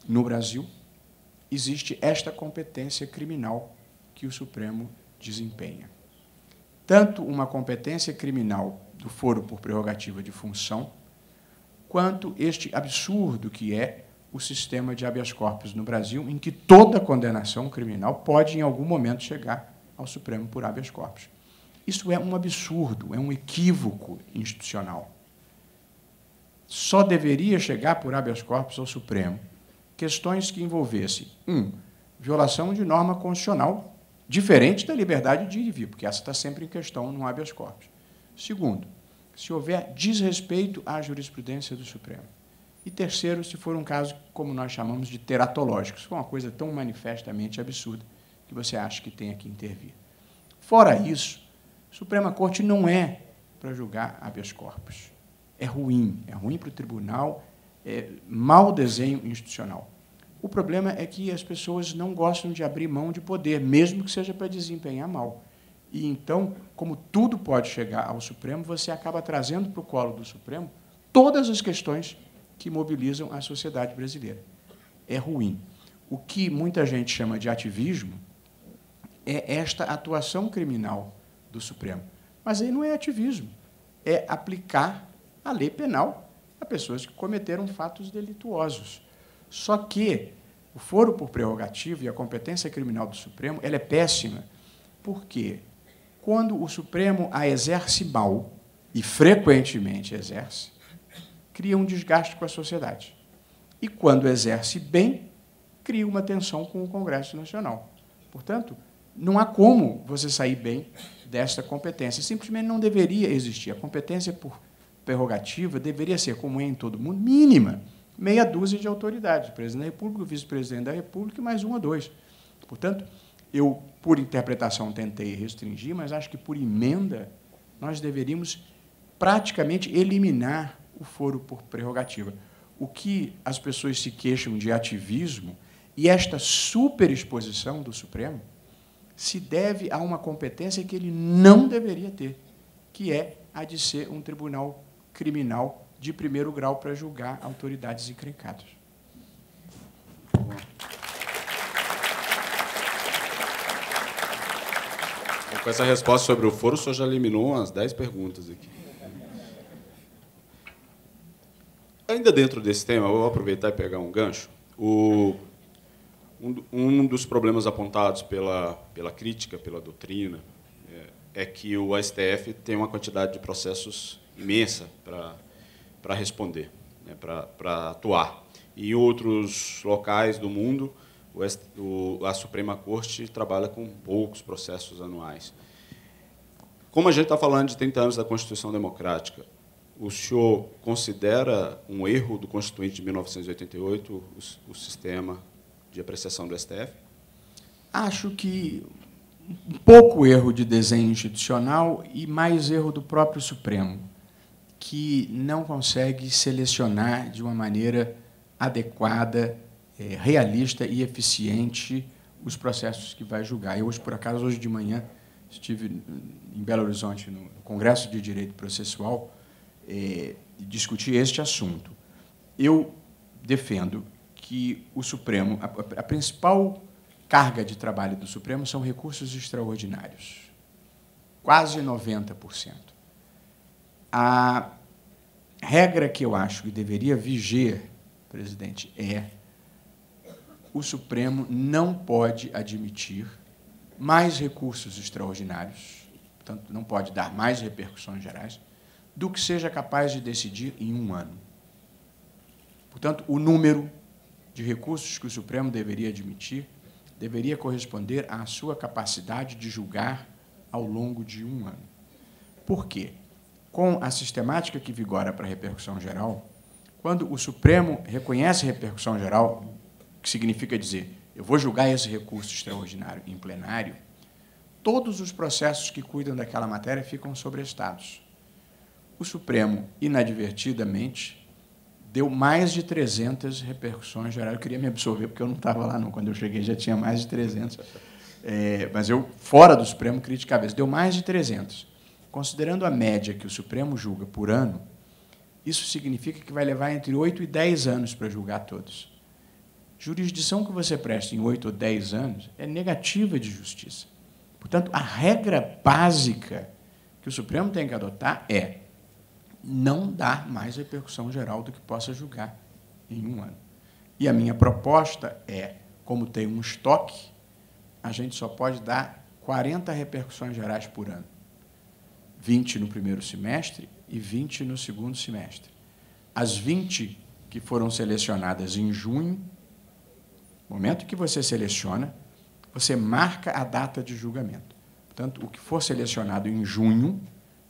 no Brasil, existe esta competência criminal que o Supremo desempenha. Tanto uma competência criminal do foro por prerrogativa de função, quanto este absurdo que é o sistema de habeas corpus no Brasil, em que toda condenação criminal pode, em algum momento, chegar ao Supremo por habeas corpus. Isso é um absurdo, é um equívoco institucional. Só deveria chegar por habeas corpus ao Supremo questões que envolvessem, violação de norma constitucional, diferente da liberdade de ir e vir, porque essa está sempre em questão no habeas corpus. Segundo, se houver desrespeito à jurisprudência do Supremo. E terceiro, se for um caso, como nós chamamos de teratológico, se for uma coisa tão manifestamente absurda que você acha que tem que intervir. Fora isso, a Suprema Corte não é para julgar habeas corpus. É ruim para o tribunal, é mau desenho institucional. O problema é que as pessoas não gostam de abrir mão de poder, mesmo que seja para desempenhar mal. E, então, como tudo pode chegar ao Supremo, você acaba trazendo para o colo do Supremo todas as questões que mobilizam a sociedade brasileira. É ruim. O que muita gente chama de ativismo é esta atuação criminal do Supremo. Mas aí não é ativismo, é aplicar a lei penal a pessoas que cometeram fatos delituosos. Só que o foro por prerrogativa e a competência criminal do Supremo ela é péssima, porque quando o Supremo a exerce mal, e frequentemente exerce, cria um desgaste com a sociedade. E, quando exerce bem, cria uma tensão com o Congresso Nacional. Portanto, não há como você sair bem desta competência. Simplesmente não deveria existir. A competência por prerrogativa deveria ser, como é em todo mundo, mínima. Meia dúzia de autoridades, o presidente da República, o vice-presidente da República e mais um ou dois. Portanto, eu, por interpretação, tentei restringir, mas acho que, por emenda, nós deveríamos praticamente eliminar o foro por prerrogativa. O que as pessoas se queixam de ativismo e esta superexposição do Supremo se deve a uma competência que ele não deveria ter, que é a de ser um tribunal criminal de primeiro grau para julgar autoridades encrencadas. Com essa resposta sobre o foro, o senhor já eliminou umas 10 perguntas aqui. Ainda dentro desse tema, eu vou aproveitar e pegar um gancho. Um dos problemas apontados pela crítica, pela doutrina, é que o STF tem uma quantidade de processos imensa para responder, né, para atuar. E em outros locais do mundo, a Suprema Corte trabalha com poucos processos anuais. Como a gente está falando de 30 anos da Constituição Democrática, o senhor considera um erro do Constituinte de 1988 o sistema de apreciação do STF? Acho que um pouco erro de desenho institucional e mais erro do próprio Supremo, que não consegue selecionar de uma maneira adequada, realista e eficiente os processos que vai julgar. Eu, por acaso, hoje de manhã, estive em Belo Horizonte, no Congresso de Direito Processual, e discuti este assunto. Eu defendo que o Supremo, a principal carga de trabalho do Supremo são recursos extraordinários, quase 90%. A regra que eu acho que deveria viger, presidente, é o Supremo não pode admitir mais recursos extraordinários, portanto, não pode dar mais repercussões gerais, do que seja capaz de decidir em um ano. Portanto, o número de recursos que o Supremo deveria admitir deveria corresponder à sua capacidade de julgar ao longo de um ano. Por quê? Com a sistemática que vigora para a repercussão geral, quando o Supremo reconhece repercussão geral, que significa dizer, eu vou julgar esse recurso extraordinário em plenário, todos os processos que cuidam daquela matéria ficam sobrestados. O Supremo, inadvertidamente, deu mais de 300 repercussões gerais. Eu queria me absorver, porque eu não estava lá, não. Quando eu cheguei, já tinha mais de 300. Mas eu, fora do Supremo, criticava isso. Deu mais de 300. Considerando a média que o Supremo julga por ano, isso significa que vai levar entre 8 e 10 anos para julgar todos. Jurisdição que você presta em 8 ou 10 anos é negativa de justiça. Portanto, a regra básica que o Supremo tem que adotar é não dar mais repercussão geral do que possa julgar em um ano. E a minha proposta é, como tem um estoque, a gente só pode dar 40 repercussões gerais por ano. 20 no primeiro semestre e 20 no segundo semestre. As 20 que foram selecionadas em junho, no momento que você seleciona, você marca a data de julgamento. Portanto, o que for selecionado em junho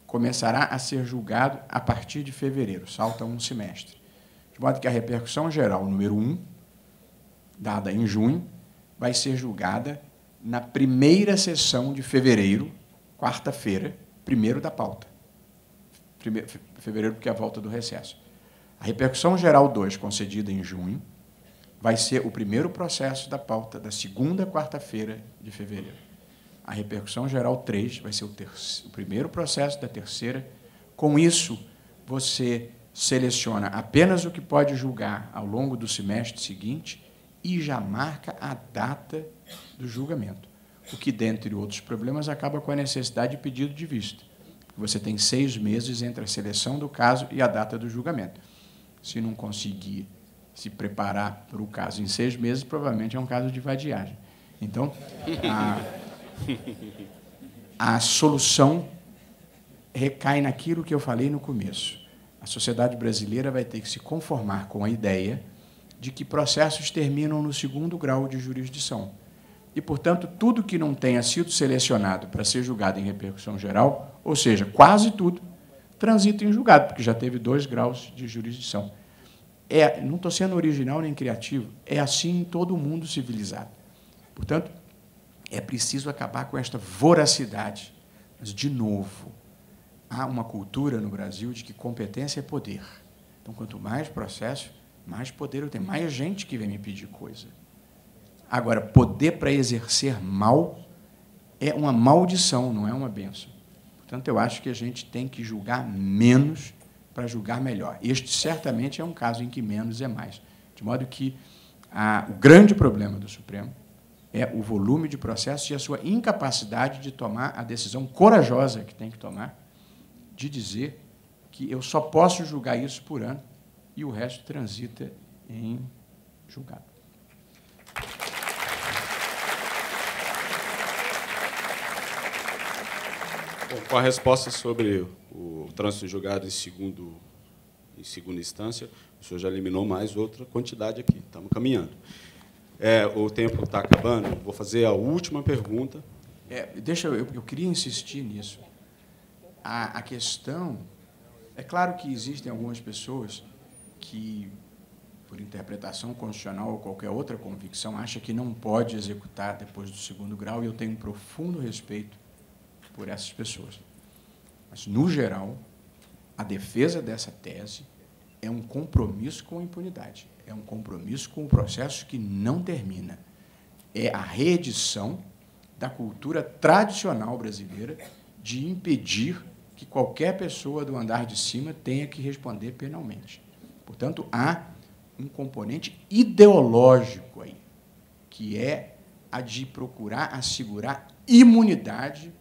começará a ser julgado a partir de fevereiro, salta um semestre. De modo que a repercussão geral número 1, dada em junho, vai ser julgada na primeira sessão de fevereiro, quarta-feira, primeiro da pauta. Fevereiro, porque é a volta do recesso. A repercussão geral 2, concedida em junho, vai ser o primeiro processo da pauta da segunda quarta-feira de fevereiro. A repercussão geral 3 vai ser o primeiro processo da terceira. Com isso, você seleciona apenas o que pode julgar ao longo do semestre seguinte e já marca a data do julgamento. O que, dentre outros problemas, acaba com a necessidade de pedido de vista. Você tem 6 meses entre a seleção do caso e a data do julgamento. Se não conseguir se preparar para o caso em 6 meses, provavelmente é um caso de vadiagem. Então, a solução recai naquilo que eu falei no começo. A sociedade brasileira vai ter que se conformar com a ideia de que processos terminam no segundo grau de jurisdição. e, portanto, tudo que não tenha sido selecionado para ser julgado em repercussão geral, ou seja, quase tudo, transita em julgado, porque já teve 2 graus de jurisdição. Não estou sendo original nem criativo, é assim em todo o mundo civilizado. Portanto, é preciso acabar com esta voracidade. Mas, de novo, há uma cultura no Brasil de que competência é poder. Então, quanto mais processo, mais poder eu tenho, mais gente que vem me pedir coisa. Agora, poder para exercer mal é uma maldição, não é uma bênção. Portanto, eu acho que a gente tem que julgar menos para julgar melhor. Este, certamente, é um caso em que menos é mais. De modo que o grande problema do Supremo é o volume de processos e a sua incapacidade de tomar a decisão corajosa que tem que tomar, de dizer que eu só posso julgar isso por ano e o resto transita em julgado. Bom, com a resposta sobre o trânsito em julgado em segunda instância, o senhor já eliminou mais outra quantidade aqui. Estamos caminhando. O tempo está acabando. Vou fazer a última pergunta. Eu queria insistir nisso. A questão... É claro que existem algumas pessoas que, por interpretação constitucional ou qualquer outra convicção, acham que não pode executar depois do 2º grau, e eu tenho um profundo respeito por essas pessoas. Mas, no geral, a defesa dessa tese é um compromisso com a impunidade, é um compromisso com o processo que não termina. É a reedição da cultura tradicional brasileira de impedir que qualquer pessoa do andar de cima tenha que responder penalmente. Portanto, há um componente ideológico aí, que é a de procurar assegurar imunidade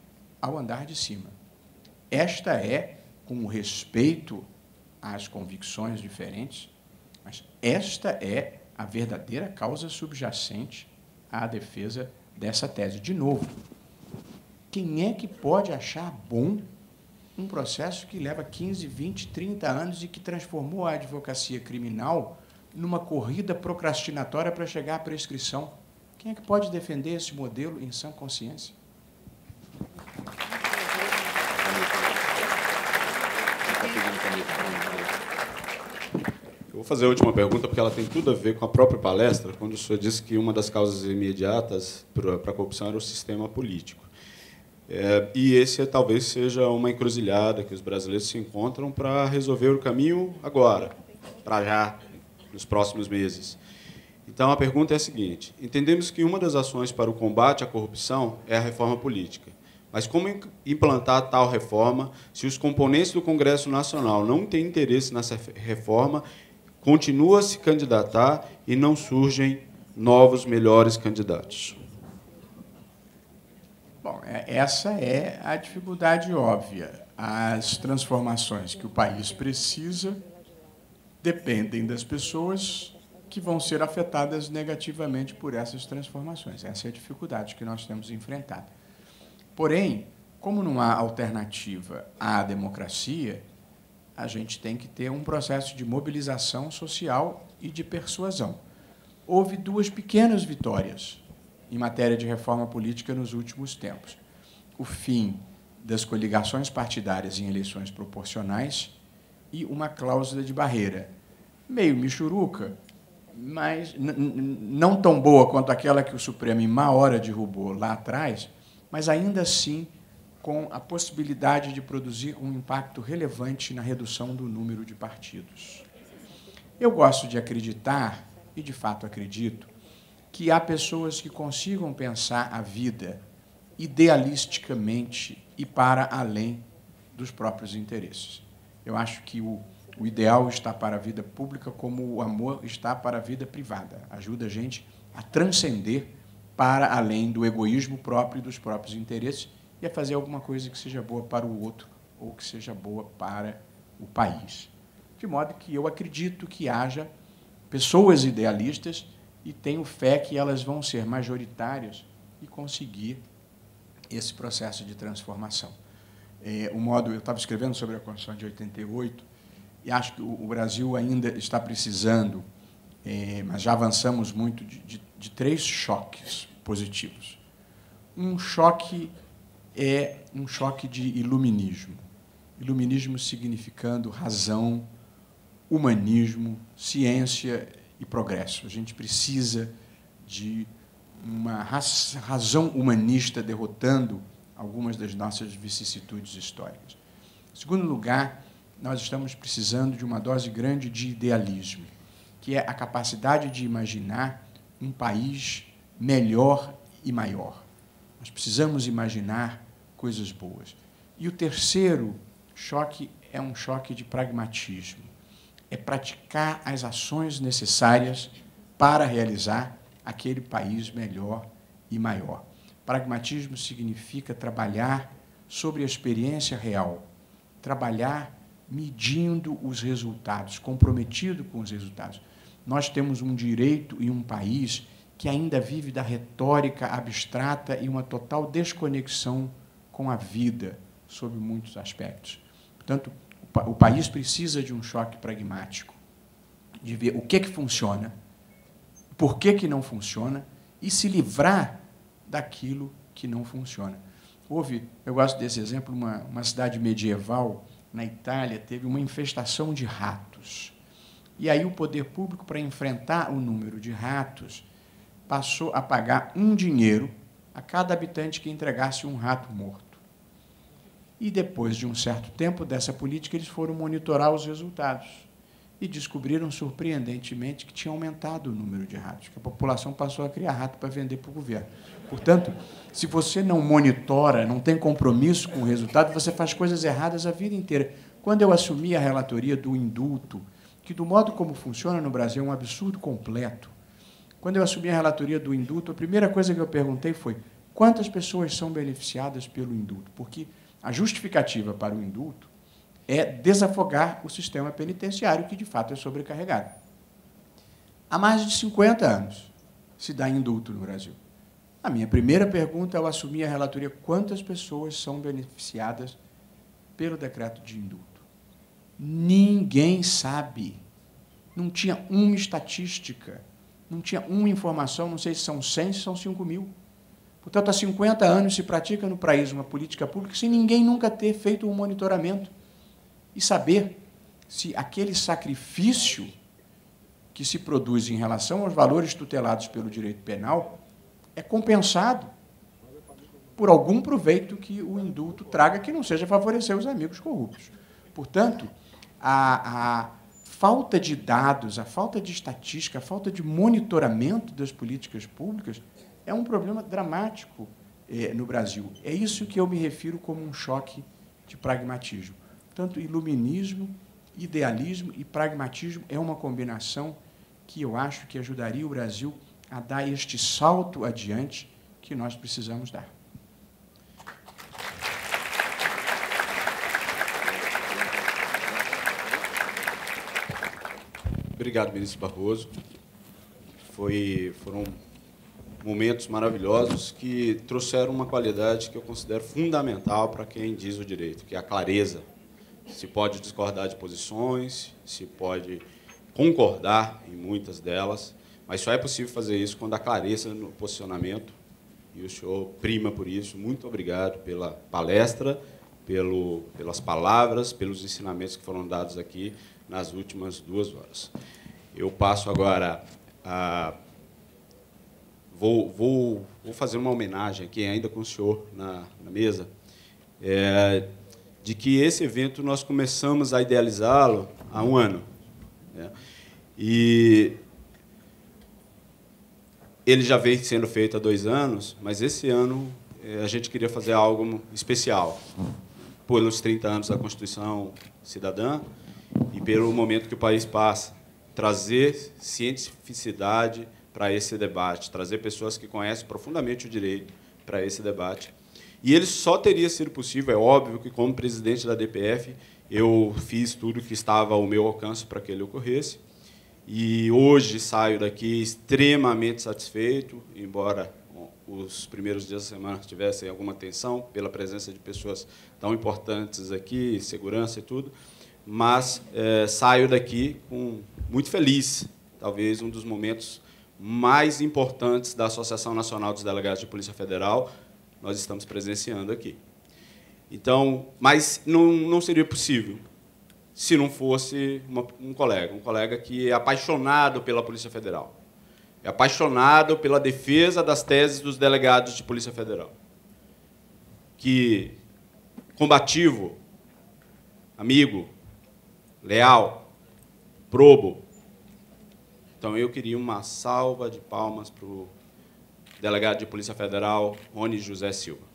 ao andar de cima. Esta é, com respeito às convicções diferentes, mas esta é a verdadeira causa subjacente à defesa dessa tese. De novo, quem é que pode achar bom um processo que leva 15, 20, 30 anos e que transformou a advocacia criminal numa corrida procrastinatória para chegar à prescrição? Quem é que pode defender esse modelo em sã consciência? Eu vou fazer a última pergunta, porque ela tem tudo a ver com a própria palestra, quando o senhor disse que uma das causas imediatas para a corrupção era o sistema político. E esse talvez seja uma encruzilhada que os brasileiros se encontram para resolver o caminho agora, para já, nos próximos meses. Então, a pergunta é a seguinte: entendemos que uma das ações para o combate à corrupção é a reforma política. Mas como implantar tal reforma se os componentes do Congresso Nacional não têm interesse nessa reforma, continua a se candidatar e não surgem novos, melhores candidatos? Bom, essa é a dificuldade óbvia. As transformações que o país precisa dependem das pessoas que vão ser afetadas negativamente por essas transformações. Essa é a dificuldade que nós temos enfrentado. Porém, como não há alternativa à democracia, a gente tem que ter um processo de mobilização social e de persuasão. Houve 2 pequenas vitórias em matéria de reforma política nos últimos tempos. O fim das coligações partidárias em eleições proporcionais e uma cláusula de barreira, meio michuruca, mas não tão boa quanto aquela que o Supremo, em má hora, derrubou lá atrás, mas, ainda assim, com a possibilidade de produzir um impacto relevante na redução do número de partidos. Eu gosto de acreditar, e de fato acredito, que há pessoas que consigam pensar a vida idealisticamente e para além dos próprios interesses. Eu acho que o ideal está para a vida pública como o amor está para a vida privada. Ajuda a gente a transcender para além do egoísmo próprio e dos próprios interesses e a fazer alguma coisa que seja boa para o outro ou que seja boa para o país. De modo que eu acredito que haja pessoas idealistas e tenho fé que elas vão ser majoritárias e conseguir esse processo de transformação. Eu estava escrevendo sobre a Constituição de 88 e acho que o Brasil ainda está precisando, mas já avançamos muito, de 3 choques positivos. Um choque é um choque de iluminismo. Iluminismo significando razão, humanismo, ciência e progresso. A gente precisa de uma razão humanista derrotando algumas das nossas vicissitudes históricas. Em segundo lugar, nós estamos precisando de uma dose grande de idealismo, que é a capacidade de imaginar um país melhor e maior. Nós precisamos imaginar coisas boas. E o terceiro choque é um choque de pragmatismo. É praticar as ações necessárias para realizar aquele país melhor e maior. Pragmatismo significa trabalhar sobre a experiência real, trabalhar medindo os resultados, comprometido com os resultados. Nós temos um direito e um país que ainda vive da retórica abstrata e uma total desconexão com a vida, sob muitos aspectos. Portanto, o país precisa de um choque pragmático, de ver o que funciona, por que não funciona, e se livrar daquilo que não funciona. Eu gosto desse exemplo, uma cidade medieval, na Itália, teve uma infestação de ratos. E aí o poder público, para enfrentar o número de ratos, passou a pagar um dinheiro a cada habitante que entregasse um rato morto. E, depois de um certo tempo dessa política, eles foram monitorar os resultados e descobriram, surpreendentemente, que tinha aumentado o número de ratos, que a população passou a criar rato para vender para o governo. Portanto, se você não monitora, não tem compromisso com o resultado, você faz coisas erradas a vida inteira. Quando eu assumi a relatoria do indulto, que, do modo como funciona no Brasil, é um absurdo completo, quando eu assumi a relatoria do indulto, a primeira coisa que eu perguntei foi quantas pessoas são beneficiadas pelo indulto, porque a justificativa para o indulto é desafogar o sistema penitenciário, que, de fato, é sobrecarregado. Há mais de 50 anos se dá indulto no Brasil. A minha primeira pergunta, ao assumir a relatoria, quantas pessoas são beneficiadas pelo decreto de indulto? Ninguém sabe. Não tinha uma estatística, não tinha uma informação, não sei se são 100, se são 5 mil. Portanto, há 50 anos se pratica no país uma política pública sem ninguém nunca ter feito um monitoramento e saber se aquele sacrifício que se produz em relação aos valores tutelados pelo direito penal é compensado por algum proveito que o indulto traga, que não seja favorecer os amigos corruptos. Portanto, a falta de dados, a falta de estatística, a falta de monitoramento das políticas públicas é um problema dramático no Brasil. É isso que eu me refiro como um choque de pragmatismo. Portanto, iluminismo, idealismo e pragmatismo é uma combinação que eu acho que ajudaria o Brasil a dar este salto adiante que nós precisamos dar. Obrigado, ministro Barroso. Foram momentos maravilhosos que trouxeram uma qualidade que eu considero fundamental para quem diz o direito, que é a clareza. Se pode discordar de posições, se pode concordar em muitas delas, mas só é possível fazer isso quando há clareza no posicionamento, e o senhor prima por isso. Muito obrigado pela palestra, pelas palavras, pelos ensinamentos que foram dados aqui nas últimas 2 horas. Eu passo agora a... Vou fazer uma homenagem aqui, ainda com o senhor na mesa, de que esse evento nós começamos a idealizá-lo há 1 ano. E ele já vem sendo feito há 2 anos, mas esse ano a gente queria fazer algo especial, pelos 30 anos da Constituição Cidadã e pelo momento que o país passa, trazer cientificidade para esse debate, trazer pessoas que conhecem profundamente o direito para esse debate. E ele só teria sido possível, é óbvio que, como presidente da DPF, eu fiz tudo que estava ao meu alcance para que ele ocorresse. E hoje saio daqui extremamente satisfeito, embora os primeiros dias da semana tivessem alguma tensão pela presença de pessoas tão importantes aqui, segurança e tudo, mas saio daqui muito feliz, talvez um dos momentos mais importantes da Associação Nacional dos Delegados de Polícia Federal, nós estamos presenciando aqui. Então, mas não seria possível se não fosse um colega que é apaixonado pela Polícia Federal, é apaixonado pela defesa das teses dos delegados de Polícia Federal, que combativo, amigo, leal, probo. Então, eu queria uma salva de palmas para o delegado de Polícia Federal, Rony José Silva.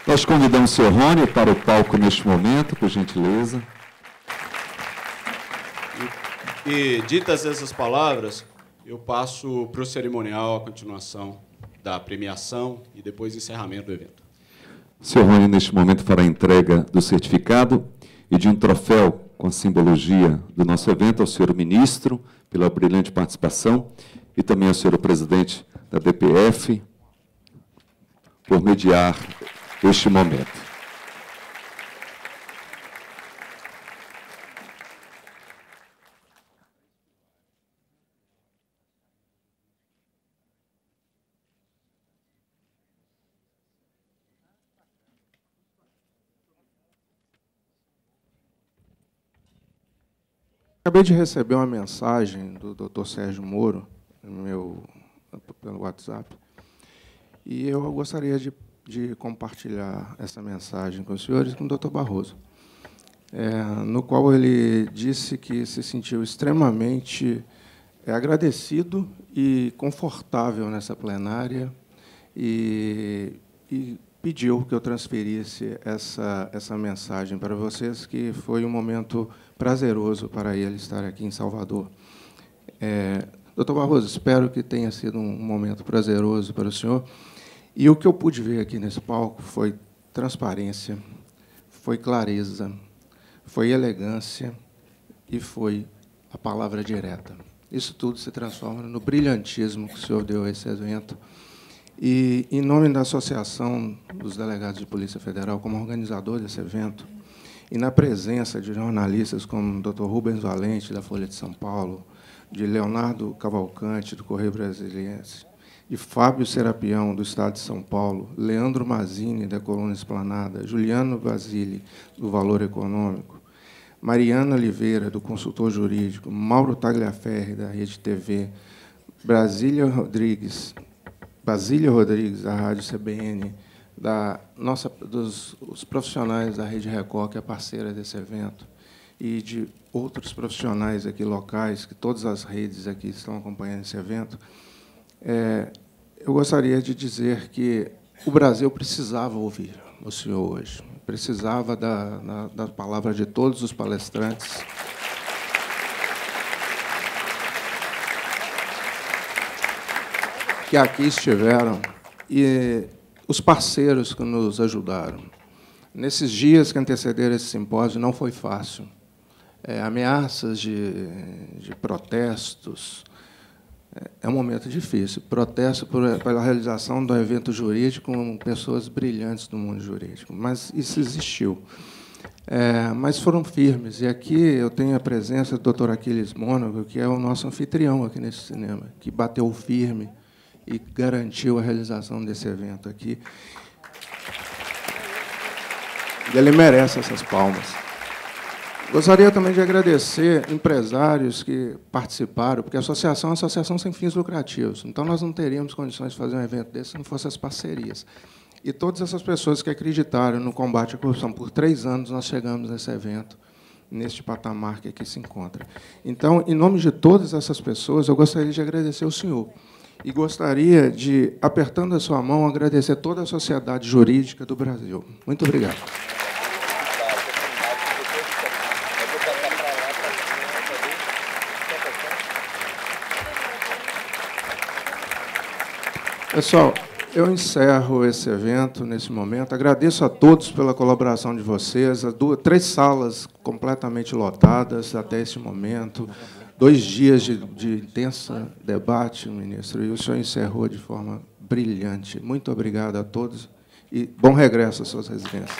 Nós convidamos o senhor Rony para o palco neste momento, por gentileza. E ditas essas palavras, eu passo para o cerimonial a continuação da premiação e depois encerramento do evento. O senhor Rony, neste momento, fará a entrega do certificado e de um troféu com a simbologia do nosso evento ao senhor ministro, pela brilhante participação, e também ao senhor presidente da DPF, por mediar este momento. Acabei de receber uma mensagem do Dr. Sérgio Moro pelo WhatsApp, e eu gostaria de compartilhar essa mensagem com os senhores, com o Dr. Barroso, no qual ele disse que se sentiu extremamente agradecido e confortável nessa plenária e pediu que eu transferisse essa mensagem para vocês, que foi um momento prazeroso para ele estar aqui em Salvador. Dr. Barroso, espero que tenha sido um momento prazeroso para o senhor. E o que eu pude ver aqui nesse palco foi transparência, foi clareza, foi elegância e foi a palavra direta. Isso tudo se transforma no brilhantismo que o senhor deu a esse evento. E, em nome da Associação dos Delegados de Polícia Federal, como organizador desse evento, e na presença de jornalistas como o Dr. Rubens Valente, da Folha de São Paulo, de Leonardo Cavalcante, do Correio Brasiliense, de Fábio Serapião, do Estado de São Paulo, Leandro Mazzini, da Coluna Esplanada, Juliano Basile, do Valor Econômico, Mariana Oliveira, do Consultor Jurídico, Mauro Tagliaferri, da Rede TV, Basília Rodrigues, da Rádio CBN, dos profissionais da Rede Record, que é parceira desse evento, e de outros profissionais aqui locais, que todas as redes aqui estão acompanhando esse evento. Eu gostaria de dizer que o Brasil precisava ouvir o senhor hoje, precisava da palavra de todos os palestrantes. Que aqui estiveram, e os parceiros que nos ajudaram. Nesses dias que antecederam esse simpósio, não foi fácil. Ameaças de protestos. É um momento difícil. Protesto pela realização do evento jurídico com pessoas brilhantes do mundo jurídico. Mas isso existiu. Mas foram firmes. E aqui eu tenho a presença do Dr. Aquiles Mônaco, que é o nosso anfitrião aqui nesse cinema, que bateu firme e garantiu a realização desse evento aqui. E ele merece essas palmas. Gostaria também de agradecer empresários que participaram, porque a associação é uma associação sem fins lucrativos. Então, nós não teríamos condições de fazer um evento desse se não fossem as parcerias. E todas essas pessoas que acreditaram no combate à corrupção. Por 3 anos, nós chegamos nesse evento, neste patamar que aqui se encontra. Então, em nome de todas essas pessoas, eu gostaria de agradecer ao senhor. E gostaria de, apertando a sua mão, agradecer toda a sociedade jurídica do Brasil. Muito obrigado. Pessoal, eu encerro esse evento nesse momento. Agradeço a todos pela colaboração de vocês. 3 salas completamente lotadas até esse momento. 2 dias de intenso debate, ministro, e o senhor encerrou de forma brilhante. Muito obrigado a todos e bom regresso às suas residências.